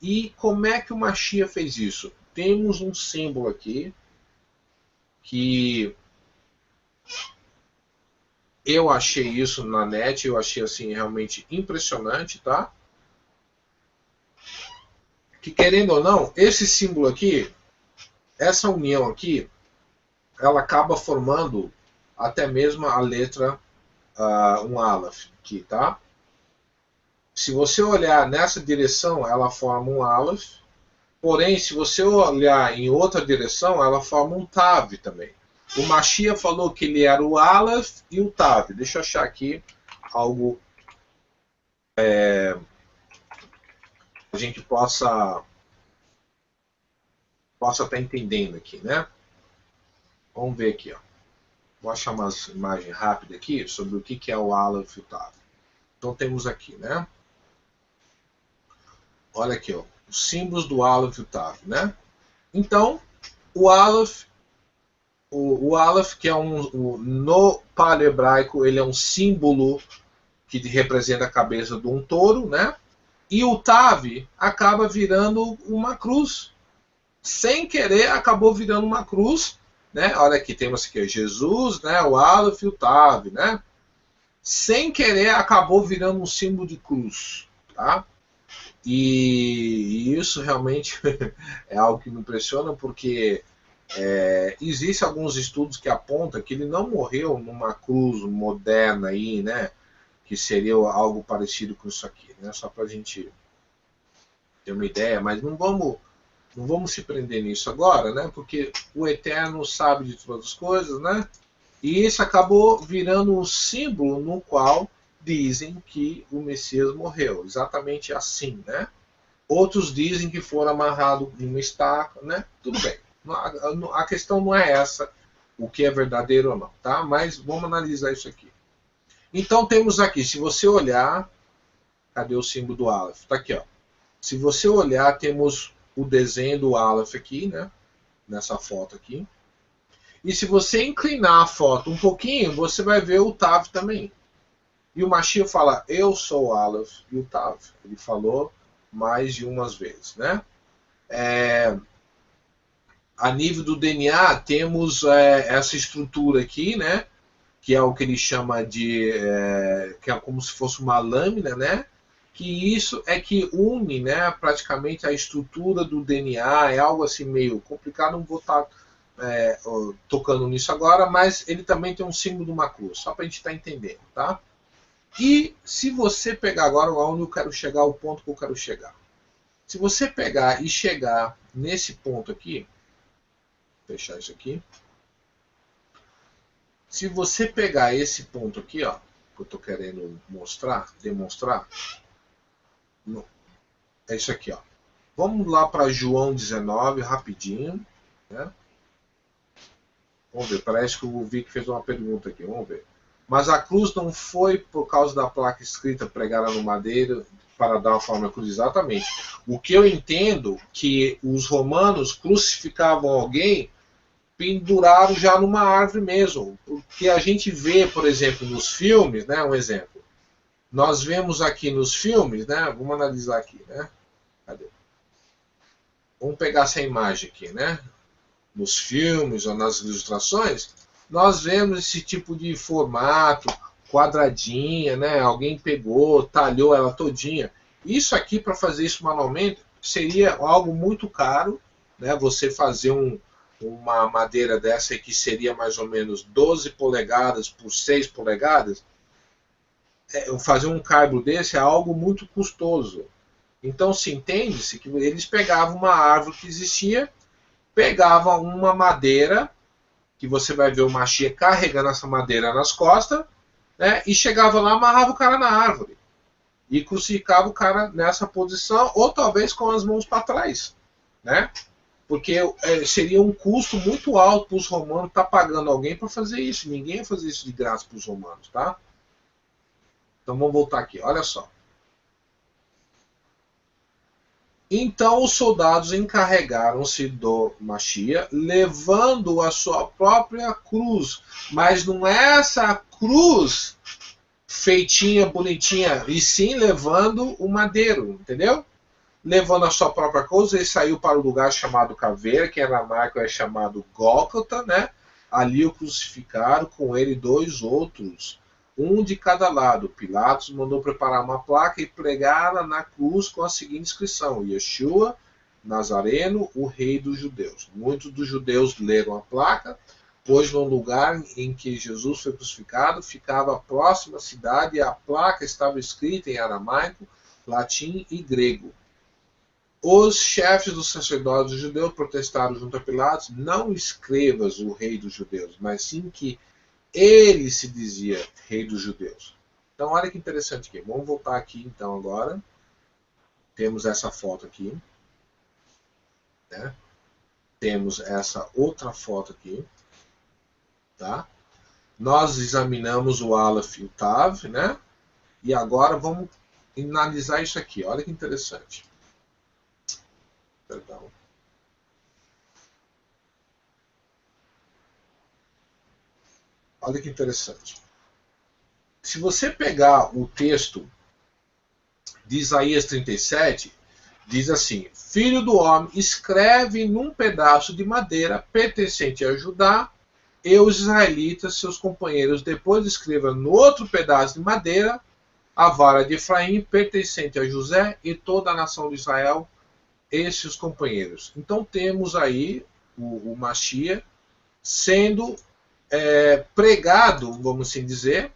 E como é que o Mashiach fez isso? Temos um símbolo aqui que eu achei isso na net, eu achei assim realmente impressionante, tá? Que querendo ou não, esse símbolo aqui, essa união aqui, ela acaba formando até mesmo a letra um Aleph aqui, tá? Se você olhar nessa direção, ela forma um Aleph, porém, se você olhar em outra direção, ela forma um Tav também. O Mashiach falou que ele era o Aleph e o Tav. Deixa eu achar aqui algo a gente possa estar entendendo aqui, né? Vamos ver aqui, ó. Vou achar umas imagens rápidas aqui sobre o que é o Aleph e o Tav. Então temos aqui, né? Olha aqui, ó, os símbolos do Aleph e o Tav, né? Então, o Aleph, que é no paleohebraico, ele é um símbolo que representa a cabeça de um touro, né? E o Tav acaba virando uma cruz. Sem querer, acabou virando uma cruz, né? Olha aqui, temos aqui Jesus, né? O Aleph e o Tav, né? Sem querer, acabou virando um símbolo de cruz, tá? E isso realmente é algo que me impressiona, porque existem alguns estudos que apontam que ele não morreu numa cruz moderna aí, né? Que seria algo parecido com isso aqui, né? Só para a gente ter uma ideia, mas não vamos se prender nisso agora, né? Porque o Eterno sabe de todas as coisas, né? E isso acabou virando um símbolo no qual dizem que o Messias morreu, exatamente assim, né? Outros dizem que foram amarrados em uma estaca, né? Tudo bem. A questão não é essa, o que é verdadeiro ou não, tá? Mas vamos analisar isso aqui. Então temos aqui, se você olhar, cadê o símbolo do Aleph? Tá aqui, ó. Se você olhar, temos o desenho do Aleph aqui, né? Nessa foto aqui. E se você inclinar a foto um pouquinho, você vai ver o Tav também. E o Mashiach fala, eu sou o Aleph e o Tav. Ele falou mais de umas vezes, né? A nível do DNA, temos essa estrutura aqui, né? Que é o que ele chama de... que é como se fosse uma lâmina, né? Que isso é que une, né, praticamente a estrutura do DNA. É algo assim meio complicado, não vou estar tocando nisso agora, mas ele também tem um símbolo de uma cruz, só para a gente estar entendendo, tá? E se você pegar agora onde eu quero chegar, o ponto que eu quero chegar. Se você pegar e chegar nesse ponto aqui, fechar isso aqui. Se você pegar esse ponto aqui, ó, que eu estou querendo demonstrar, não, é isso aqui, ó. Vamos lá para João 19, rapidinho, né? Vamos ver, parece que o Vic fez uma pergunta aqui, vamos ver. Mas a cruz não foi por causa da placa escrita pregada no madeira para dar uma forma de cruz, exatamente. O que eu entendo que os romanos crucificavam alguém pendurado já numa árvore mesmo. Porque a gente vê, por exemplo, nos filmes, né, um exemplo. Nós vemos aqui nos filmes, né, vamos analisar aqui, né? Cadê? Vamos pegar essa imagem aqui, né? Nos filmes ou nas ilustrações, nós vemos esse tipo de formato, quadradinha, né? Alguém pegou, talhou ela todinha. Isso aqui, para fazer isso manualmente, seria algo muito caro, né? Você fazer uma madeira dessa que seria mais ou menos 12 polegadas por 6 polegadas, fazer um caibro desse é algo muito custoso. Então se entende-se que eles pegavam uma árvore que existia, pegavam uma madeira, que você vai ver o Mashiach carregando essa madeira nas costas, né, e chegava lá, amarrava o cara na árvore e crucificava o cara nessa posição, ou talvez com as mãos para trás, né? Porque seria um custo muito alto para os romanos estar pagando alguém para fazer isso. Ninguém ia fazer isso de graça para os romanos, tá? Então vamos voltar aqui, olha só. Então os soldados encarregaram-se do Machia, levando a sua própria cruz. Mas não é essa cruz feitinha, bonitinha, e sim levando o madeiro, entendeu? Levando a sua própria cruz, ele saiu para o lugar chamado Caveira, que em aramaico é chamado Gólgota, né? Ali o crucificaram, com ele 2 outros, um de cada lado. Pilatos mandou preparar uma placa e pregá-la na cruz com a seguinte inscrição: Yeshua Nazareno, o rei dos judeus. Muitos dos judeus leram a placa, pois no lugar em que Jesus foi crucificado ficava a próxima cidade e a placa estava escrita em aramaico, latim e grego. Os chefes dos sacerdotes judeus protestaram junto a Pilatos: não escrevas o rei dos judeus, mas sim que ele se dizia rei dos judeus. Então olha que interessante aqui. Vamos voltar aqui então agora. Temos essa foto aqui, né? Temos essa outra foto aqui, tá? Nós examinamos o Aleph e o Tav, né? E agora vamos analisar isso aqui. Olha que interessante. Perdão. Olha que interessante. Se você pegar o texto de Isaías 37, diz assim: Filho do homem, escreve num pedaço de madeira pertencente a Judá e os israelitas, seus companheiros. Depois escreva no outro pedaço de madeira a vara de Efraim, pertencente a José e toda a nação de Israel e seus companheiros. Então temos aí o Machia sendo pregado, vamos assim dizer,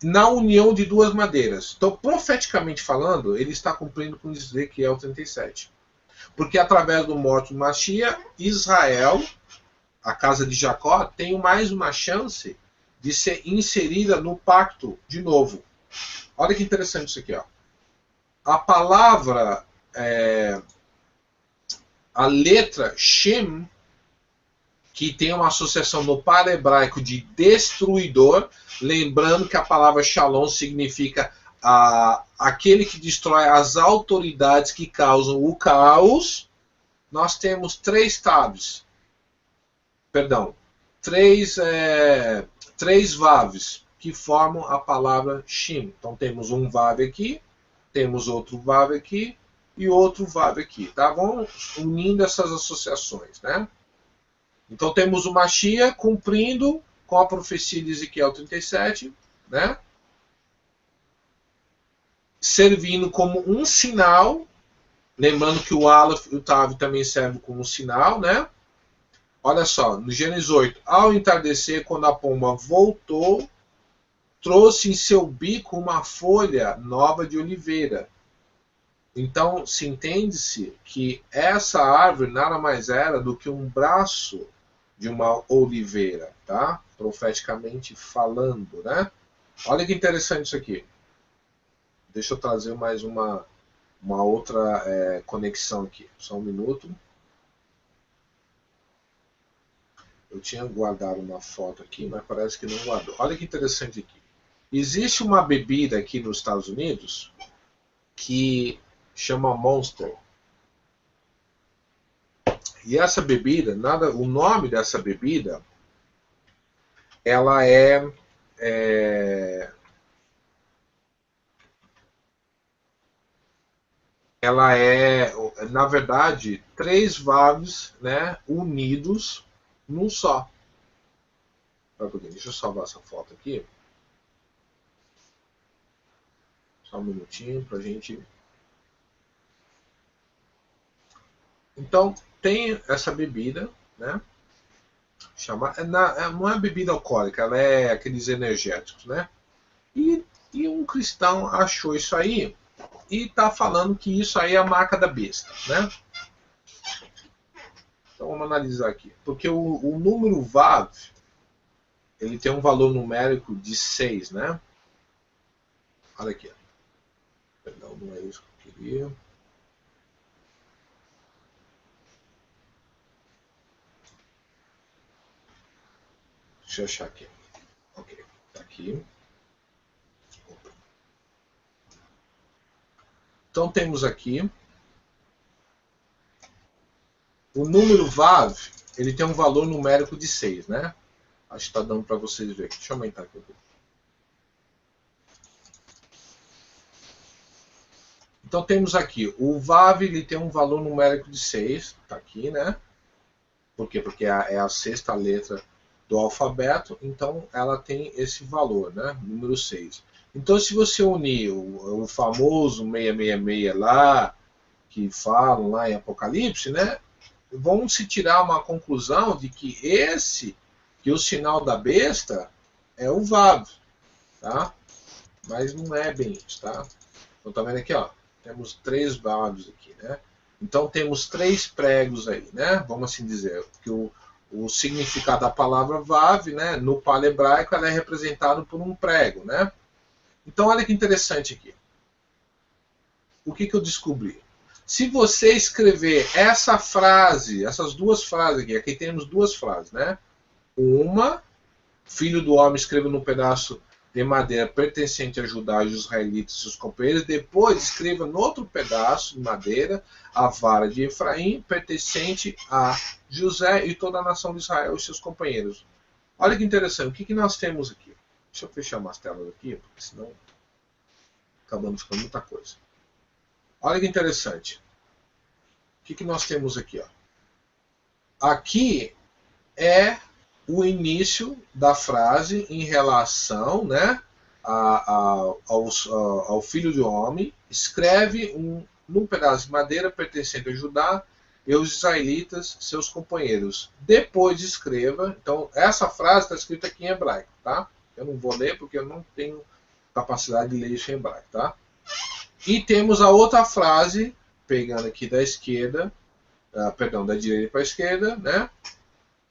na união de 2 madeiras. Então, profeticamente falando, ele está cumprindo com Ezequiel 37. Porque através do morto de Machia, Israel, a casa de Jacó, tem mais uma chance de ser inserida no pacto de novo. Olha que interessante isso aqui. Ó. A palavra, a letra Shem, que tem uma associação no para-hebraico de destruidor, lembrando que a palavra Shalom significa aquele que destrói as autoridades que causam o caos. Nós temos 3 tabs, perdão, 3 vaves que formam a palavra Shem. Então temos um vav aqui, temos outro vav aqui e outro vav aqui, tá? Vamos unindo essas associações, né? Então temos o Machia cumprindo com a profecia de Ezequiel 37, né? Servindo como um sinal, lembrando que o Aleph e o Tav também servem como sinal, né? Olha só, no Gênesis 8, ao entardecer, quando a pomba voltou, trouxe em seu bico uma folha nova de oliveira. Então, se entende-se que essa árvore nada mais era do que um braço de uma oliveira, tá? Profeticamente falando, né? Olha que interessante isso aqui. Deixa eu trazer mais uma outra conexão aqui. Só um minuto. Eu tinha guardado uma foto aqui, mas parece que não guardou. Olha que interessante aqui. Existe uma bebida aqui nos Estados Unidos que chama Monster. E essa bebida, o nome dessa bebida, ela na verdade, 3 vavos, né, unidos num só. Deixa eu salvar essa foto aqui. Só um minutinho pra gente. Então, tem essa bebida, né? Não é bebida alcoólica, ela é aqueles energéticos, né? E um cristão achou isso aí e está falando que isso aí é a marca da besta, né? Então vamos analisar aqui. Porque o número VAV, ele tem um valor numérico de 6, né? Olha aqui. Perdão, não é isso que eu queria. Deixa eu achar aqui. Ok, tá aqui. Então temos aqui o número Vav, ele tem um valor numérico de 6, né? Acho que está dando para vocês verem. Deixa eu aumentar aqui um pouco. Então temos aqui, o Vav ele tem um valor numérico de 6, está aqui, né? Por quê? Porque é a sexta letra do alfabeto, então ela tem esse valor, né? Número 6. Então se você unir o famoso 666 lá, que falam lá em Apocalipse, né? Vamos se tirar uma conclusão de que que o sinal da besta é o Vav, tá? Mas não é bem isso, tá? Então tá vendo aqui, ó, temos 3 Vavs aqui, né? Então temos 3 pregos aí, né? Vamos assim dizer, que o significado da palavra Vav, né? No palehebraico ela é representada por um prego, né? Então olha que interessante aqui. O que eu descobri? Se você escrever essa frase, essas duas frases aqui temos 2 frases, né? Uma, filho do homem escreva num pedaço de madeira pertencente a Judá e os israelitas e seus companheiros. Depois escreva no outro pedaço de madeira a vara de Efraim, pertencente a José e toda a nação de Israel e seus companheiros. Olha que interessante, o que nós temos aqui? Deixa eu fechar umas telas aqui, porque senão acabando ficando muita coisa. Olha que interessante. O que nós temos aqui? Ó? Aqui é o início da frase em relação, né, ao filho do homem. Escreve num pedaço de madeira pertencente a Judá e os israelitas, seus companheiros. Depois escreva. Então, essa frase está escrita aqui em hebraico, tá? Eu não vou ler porque eu não tenho capacidade de ler isso em hebraico, tá? E temos a outra frase, pegando aqui da esquerda, da direita para a esquerda, né?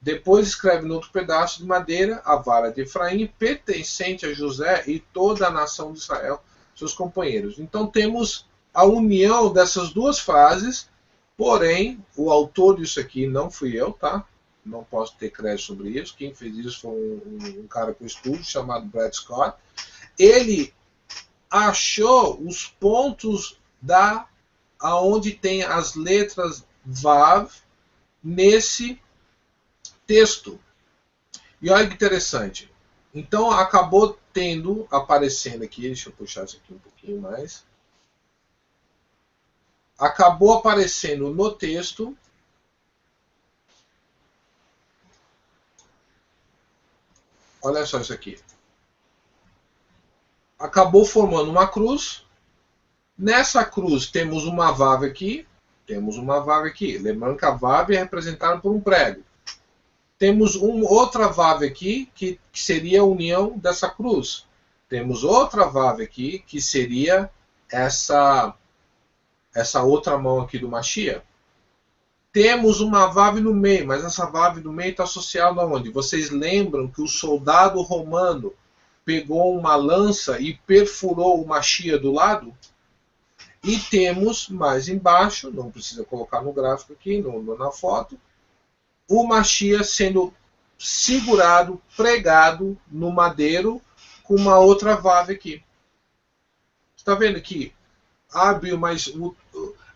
Depois escreve no outro pedaço de madeira a vara de Efraim, pertencente a José e toda a nação de Israel, seus companheiros. Então temos a união dessas 2 frases, porém, o autor disso aqui não fui eu, tá? Não posso ter crédito sobre isso. Quem fez isso foi um cara com estudo chamado Brad Scott. Ele achou os pontos aonde tem as letras Vav nesse texto. E olha que interessante. Então acabou aparecendo aqui, deixa eu puxar isso aqui um pouquinho mais. Acabou aparecendo no texto olha só isso aqui. Acabou formando uma cruz. Nessa cruz temos uma Vav aqui. Lembrando que a Vav é representada por um prego. Temos outra Vav aqui, que seria a união dessa cruz. Temos outra Vav aqui, que seria essa outra mão aqui do Mashiach. Temos uma Vav no meio, mas essa Vav no meio está associada a onde? Vocês lembram que o soldado romano pegou uma lança e perfurou o Mashiach do lado? E temos mais embaixo, não precisa colocar no gráfico aqui, na foto, o Mashiach sendo segurado, pregado no madeiro com uma outra Vav aqui. Está vendo aqui? Abriu, mas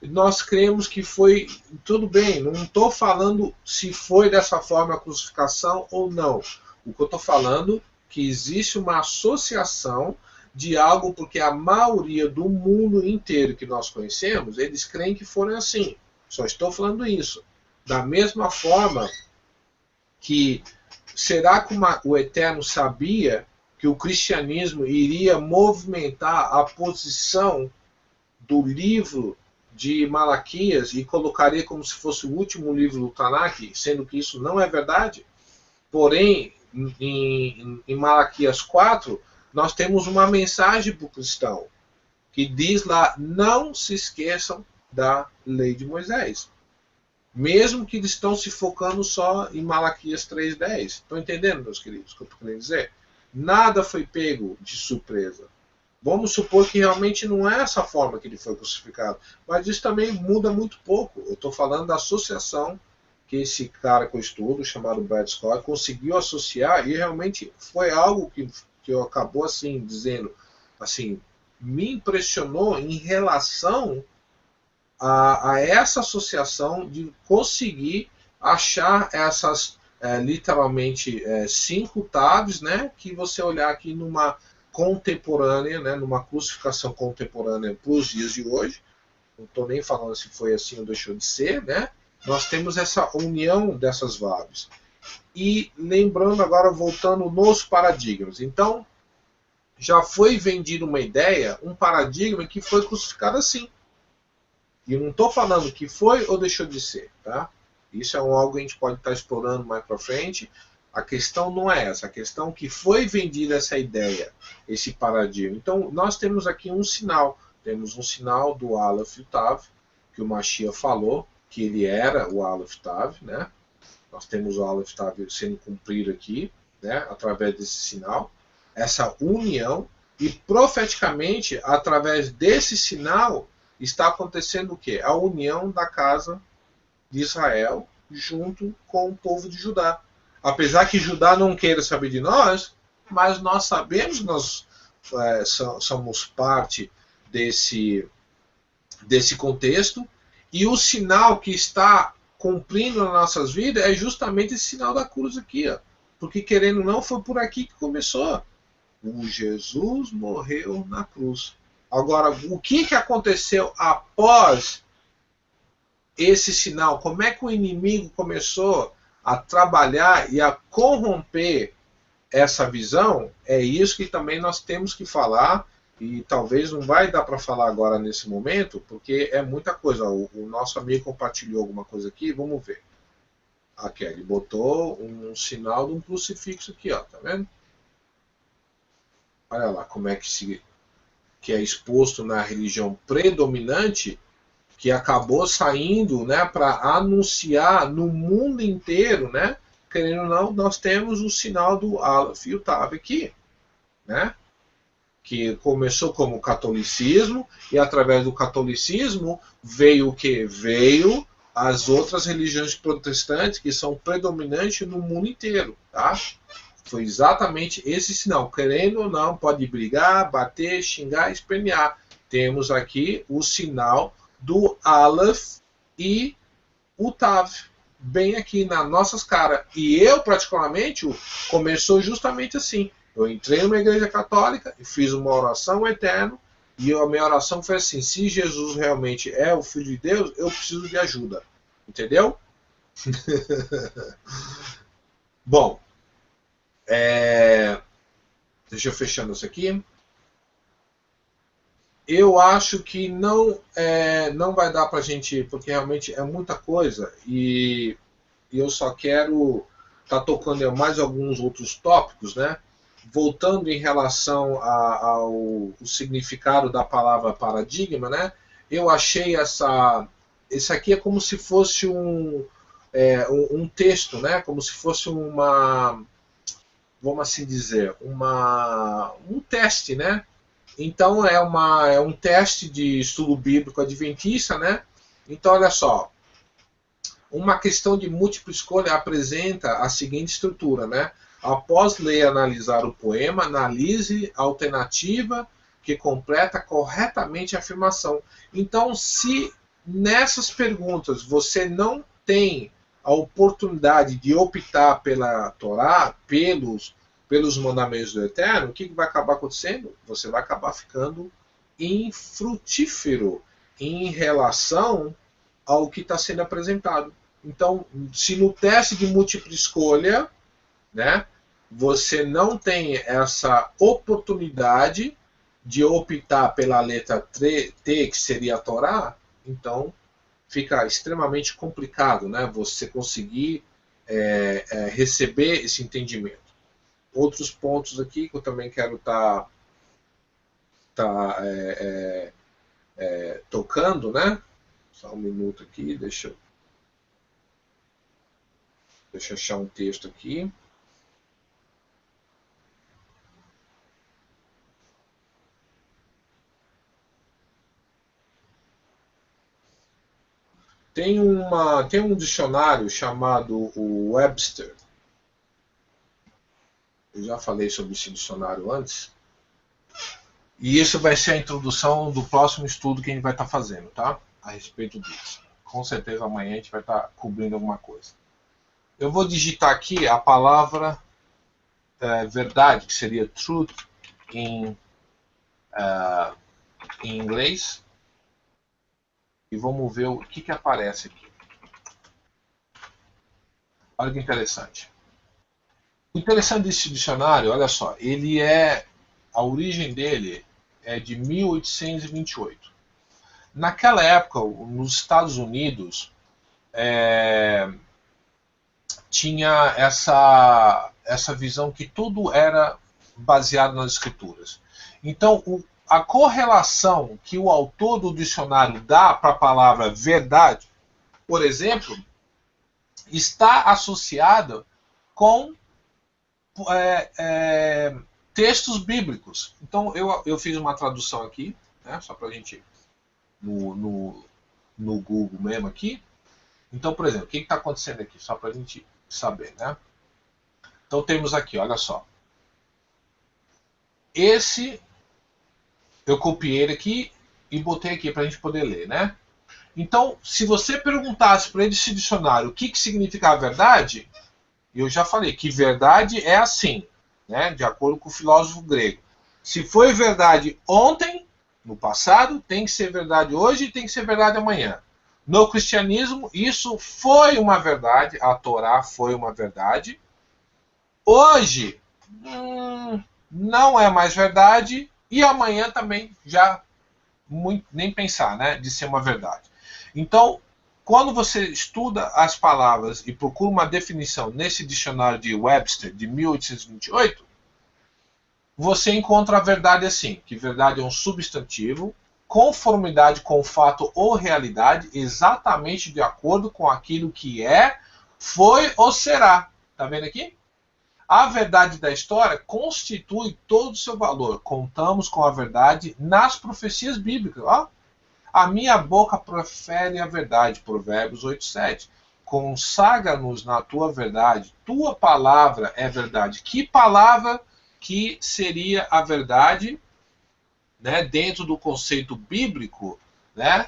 nós cremos que foi, tudo bem, não estou falando se foi dessa forma a crucificação ou não. O que eu estou falando é que existe uma associação de algo, porque a maioria do mundo inteiro que nós conhecemos, eles creem que foram assim. Só estou falando isso. Da mesma forma que, será que o Eterno sabia que o cristianismo iria movimentar a posição do livro de Malaquias e colocaria como se fosse o último livro do Tanakh, sendo que isso não é verdade? Porém, em Malaquias 4, nós temos uma mensagem para o cristão, que diz lá, não se esqueçam da lei de Moisés. Mesmo que eles estão se focando só em Malaquias 3:10. Estão entendendo, meus queridos, o que eu estou querendo dizer? Nada foi pego de surpresa. Vamos supor que realmente não é essa forma que ele foi crucificado. Mas isso também muda muito pouco. Eu estou falando da associação que esse cara com estudo, chamado Brad Scott, conseguiu associar, e realmente foi algo que acabou assim, dizendo, assim, me impressionou em relação a essa associação de conseguir achar essas literalmente 5 taves, né, que você olhar aqui numa contemporânea, né, numa crucificação contemporânea para os dias de hoje. Não estou nem falando se foi assim ou deixou de ser, né? Nós temos essa união dessas vaves. E lembrando agora, voltando nos paradigmas. Então, já foi vendida uma ideia, um paradigma que foi crucificado assim. E eu não estou falando que foi ou deixou de ser, tá? Isso é algo que a gente pode estar explorando mais para frente. A questão não é essa. A questão é que foi vendida essa ideia, esse paradigma. Então, nós temos aqui um sinal. Temos um sinal do Aleph Tav, que o Mashiach falou, que ele era o Aleph Tav, né? Nós temos o Aleph Tav sendo cumprido aqui, né? Através desse sinal. Essa união. E profeticamente, através desse sinal, está acontecendo o quê? A união da casa de Israel junto com o povo de Judá. Apesar que Judá não queira saber de nós, mas nós sabemos que nós somos parte desse contexto, e o sinal que está cumprindo nas nossas vidas é justamente esse sinal da cruz aqui, ó. Porque querendo ou não, foi por aqui que começou. O Jesus morreu na cruz. Agora, o que aconteceu após esse sinal? Como é que o inimigo começou a trabalhar e a corromper essa visão? É isso que também nós temos que falar, e talvez não vai dar para falar agora nesse momento, porque é muita coisa. O nosso amigo compartilhou alguma coisa aqui, vamos ver. Aqui, ele botou um sinal de um crucifixo aqui, ó, tá vendo? Olha lá como é que é exposto na religião predominante, que acabou saindo, né, para anunciar no mundo inteiro, né? Querendo ou não, nós temos o sinal do Aleph e o Tav aqui, né? Que começou como catolicismo, e através do catolicismo veio o que? Veio as outras religiões protestantes que são predominantes no mundo inteiro, tá? Foi exatamente esse sinal. Querendo ou não, pode brigar, bater, xingar, espernear. Temos aqui o sinal do Aleph e o Tav, bem aqui nas nossas caras. E eu, particularmente, começou justamente assim. Eu entrei numa igreja católica e fiz uma oração ao Eterno, e a minha oração foi assim: se Jesus realmente é o Filho de Deus, eu preciso de ajuda. Entendeu? Bom, deixa eu fechando isso aqui. Eu acho que não vai dar para a gente, porque realmente é muita coisa, e eu só quero estar tocando em mais alguns outros tópicos, né? Voltando em relação ao significado da palavra paradigma, né? Eu achei esse aqui é como se fosse um texto, né? Como se fosse vamos assim dizer, um teste, né? Então é um teste de estudo bíblico adventista, né? Então olha só, uma questão de múltipla escolha apresenta a seguinte estrutura, né? Após ler e analisar o poema, analise a alternativa que completa corretamente a afirmação. Então, se nessas perguntas você não tem a oportunidade de optar pela Torá, pelos mandamentos do Eterno, o que vai acabar acontecendo? Você vai acabar ficando infrutífero em relação ao que está sendo apresentado. Então, se no teste de múltipla escolha, né, você não tem essa oportunidade de optar pela letra T, que seria a Torá, então fica extremamente complicado, né, você conseguir receber esse entendimento. Outros pontos aqui que eu também quero estar tocando, né? Só um minuto aqui, deixa eu achar um texto aqui. Tem um dicionário chamado o Webster. Eu já falei sobre esse dicionário antes. E isso vai ser a introdução do próximo estudo que a gente vai estar fazendo, tá? A respeito disso. Com certeza amanhã a gente vai estar cobrindo alguma coisa. Eu vou digitar aqui a palavra verdade, que seria truth em inglês. E vamos ver o que aparece aqui. Olha que interessante. O interessante desse dicionário, olha só, a origem dele é de 1828. Naquela época, nos Estados Unidos, tinha essa visão que tudo era baseado nas escrituras. Então, a correlação que o autor do dicionário dá para a palavra verdade, por exemplo, está associada com textos bíblicos. Então, eu fiz uma tradução aqui, né, só para a gente, no Google mesmo aqui. Então, por exemplo, o que está acontecendo aqui? Só para a gente saber, né? Então, temos aqui, olha só. Esse, eu copiei ele aqui e botei aqui para a gente poder ler, né? Então, se você perguntasse para esse dicionário o que significa a verdade, eu já falei que verdade é assim, né? De acordo com o filósofo grego. Se foi verdade ontem, no passado, tem que ser verdade hoje e tem que ser verdade amanhã. No cristianismo, isso foi uma verdade, a Torá foi uma verdade. Hoje, não é mais verdade e amanhã também já nem pensar, né, de ser uma verdade. Então, quando você estuda as palavras e procura uma definição nesse dicionário de Webster de 1828, você encontra a verdade assim, que verdade é um substantivo, conformidade com o fato ou realidade, exatamente de acordo com aquilo que é, foi ou será. Tá vendo aqui? A verdade da história constitui todo o seu valor. Contamos com a verdade nas profecias bíblicas. Ó, a minha boca profere a verdade. Provérbios 8:7. Consagra-nos na tua verdade. Tua palavra é verdade. Que palavra que seria a verdade, né, dentro do conceito bíblico, né?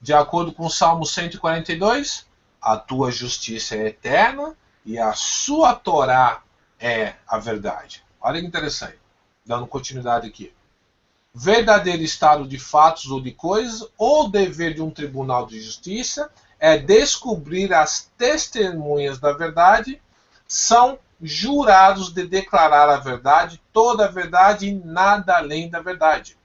De acordo com o Salmo 142, a tua justiça é eterna e a sua Torá é a verdade. Olha que interessante. Dando continuidade aqui. Verdadeiro estado de fatos ou de coisas, ou dever de um tribunal de justiça, é descobrir as testemunhas da verdade, são jurados de declarar a verdade, toda a verdade e nada além da verdade.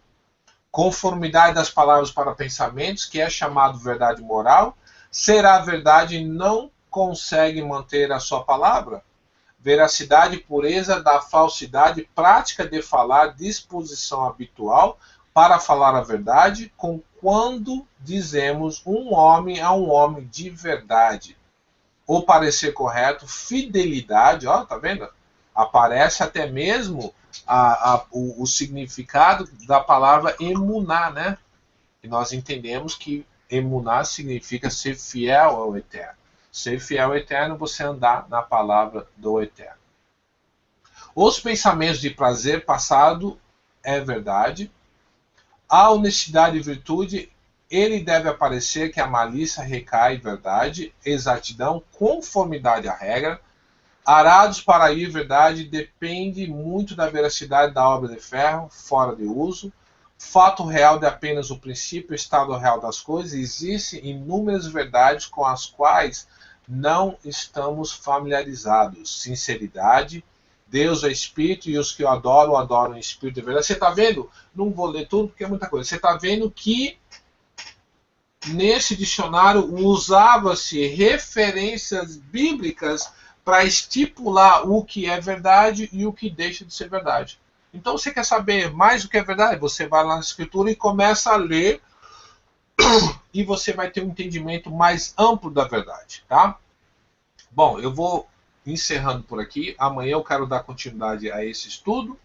Conformidade das palavras para pensamentos, que é chamado verdade moral, será verdade e não consegue manter a sua palavra? Veracidade e pureza da falsidade, prática de falar, disposição habitual para falar a verdade, com quando dizemos um homem a um homem de verdade. O parecer correto, fidelidade, ó, tá vendo? Aparece até mesmo o significado da palavra emuná, né? E nós entendemos que emuná significa ser fiel ao Eterno. Ser fiel ao Eterno, você andar na palavra do Eterno. Os pensamentos de prazer passado é verdade. A honestidade e virtude, ele deve aparecer que a malícia recai verdade, exatidão, conformidade à regra. Arados para ir verdade depende muito da veracidade da obra de ferro, fora de uso. Fato real de apenas o princípio, estado real das coisas. Existem inúmeras verdades com as quais não estamos familiarizados. Sinceridade, Deus é Espírito e os que o adoram em Espírito e verdade. Você está vendo? Não vou ler tudo porque é muita coisa. Você está vendo que nesse dicionário usava-se referências bíblicas para estipular o que é verdade e o que deixa de ser verdade. Então, você quer saber mais o que é verdade? Você vai lá na Escritura e começa a ler e você vai ter um entendimento mais amplo da verdade, tá? Bom, eu vou encerrando por aqui. Amanhã eu quero dar continuidade a esse estudo,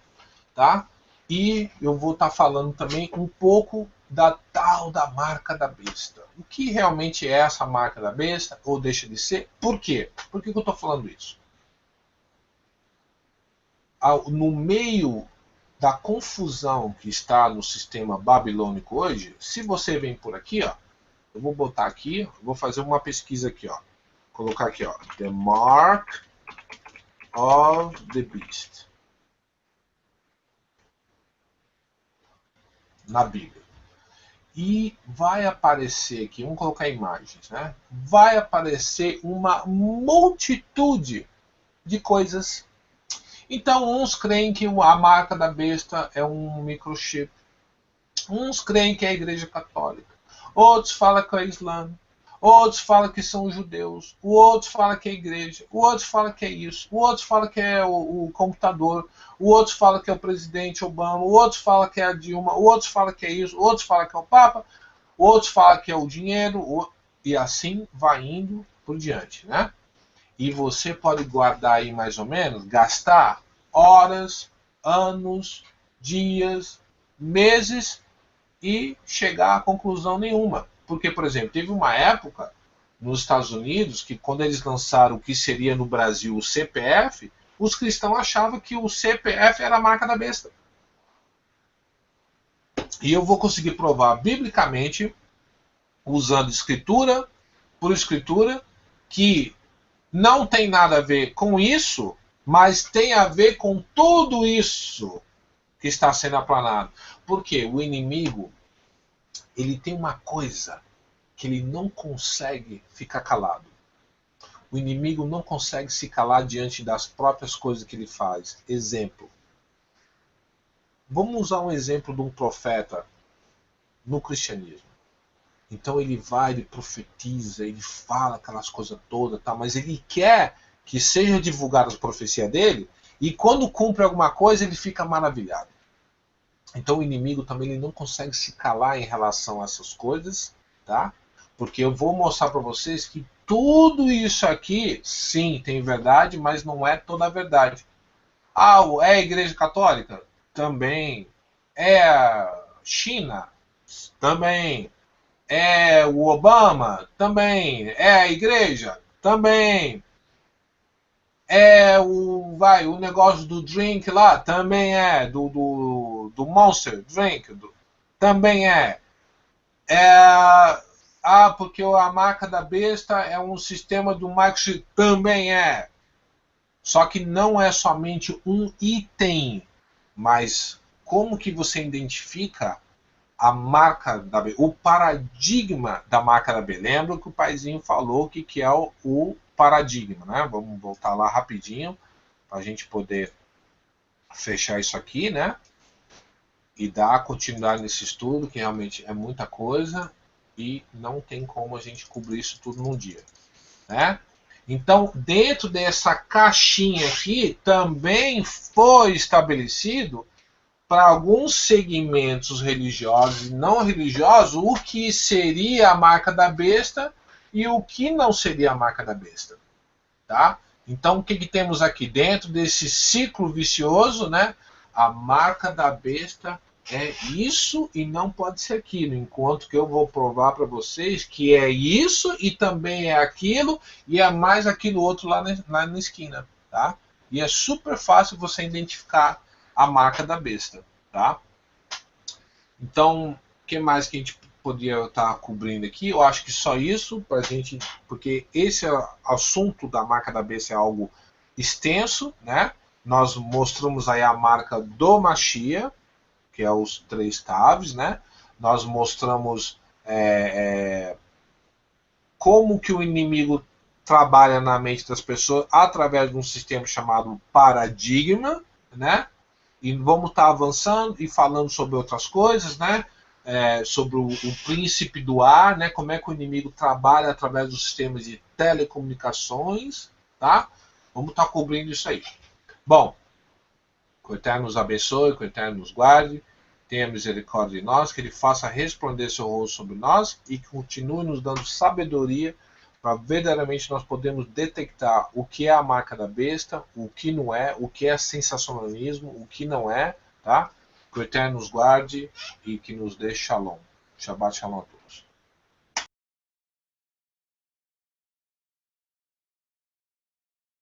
tá? E eu vou estar falando também um pouco da tal da marca da besta. O que realmente é essa marca da besta, ou deixa de ser? Por quê? Por que eu estou falando isso? No meio da confusão que está no sistema babilônico hoje, se você vem por aqui, ó, eu vou botar aqui, vou fazer uma pesquisa aqui, ó, colocar aqui, ó, The Mark of the Beast na Bíblia. E vai aparecer aqui, vamos colocar imagens, né? Vai aparecer uma multitude de coisas. Então, uns creem que a marca da besta é um microchip. Uns creem que é a Igreja Católica. Outros falam que é o Islã. Outros falam que são os judeus. O outro fala que é a igreja. O outro fala que é isso. O outro fala que é o computador. O outro fala que é o presidente Obama. O outro fala que é a Dilma. O outro fala que é isso. O outro fala que é o Papa. O outro fala que é o dinheiro. E assim vai indo por diante, né? E você pode guardar aí mais ou menos, gastar horas, anos, dias, meses e chegar a conclusão nenhuma. Porque, por exemplo, teve uma época nos Estados Unidos que quando eles lançaram o que seria no Brasil o CPF, os cristãos achavam que o CPF era a marca da besta. E eu vou conseguir provar biblicamente, usando escritura por escritura, que não tem nada a ver com isso, mas tem a ver com tudo isso que está sendo aplanado. Porque o inimigo, ele tem uma coisa que ele não consegue ficar calado. O inimigo não consegue se calar diante das próprias coisas que ele faz. Exemplo. Vamos usar um exemplo de um profeta no cristianismo. Então ele vai, ele profetiza, ele fala aquelas coisas todas, tá? Mas ele quer que seja divulgada a profecia dele, e quando cumpre alguma coisa ele fica maravilhado. Então o inimigo também ele não consegue se calar em relação a essas coisas, tá? Porque eu vou mostrar para vocês que tudo isso aqui, sim, tem verdade, mas não é toda a verdade. Ah, é a Igreja Católica? Também. É a China? Também. É o Obama? Também. É a igreja? Também. É o negócio do drink lá? Também é. Do Monster Drink? Também é. Porque a marca da besta é um sistema do Microchip? Também é. Só que não é somente um item, mas como que você identifica a marca da B, o paradigma da marca da B. Lembra que o paizinho falou que é o paradigma, né? Vamos voltar lá rapidinho para a gente poder fechar isso aqui, né? E dar continuidade nesse estudo, que realmente é muita coisa e não tem como a gente cobrir isso tudo num dia, né? Então, dentro dessa caixinha aqui, também foi estabelecido para alguns segmentos religiosos e não religiosos, o que seria a marca da besta e o que não seria a marca da besta. Tá? Então, o que temos aqui? Dentro desse ciclo vicioso, né? A marca da besta é isso e não pode ser aquilo. Enquanto que eu vou provar para vocês que é isso e também é aquilo e é mais aquilo outro lá na esquina. Tá? E é super fácil você identificar a marca da besta, tá? Então, o que mais que a gente poderia estar cobrindo aqui? Eu acho que só isso pra gente, porque esse assunto da marca da besta é algo extenso, né? Nós mostramos aí a marca do Mashiach, que é os 3 taves, né? Nós mostramos como que o inimigo trabalha na mente das pessoas através de um sistema chamado paradigma, né? E vamos estar avançando e falando sobre outras coisas, né? Sobre o príncipe do ar, né? Como é que o inimigo trabalha através dos sistemas de telecomunicações, tá? Vamos estar cobrindo isso aí. Bom, que o Eterno nos abençoe, que o Eterno nos guarde, tenha misericórdia de nós, que Ele faça resplandecer seu rosto sobre nós e que continue nos dando sabedoria para verdadeiramente nós podermos detectar o que é a marca da besta, o que não é, o que é sensacionalismo, o que não é, tá? Que o Eterno nos guarde e que nos dê shalom. Shabbat shalom a todos.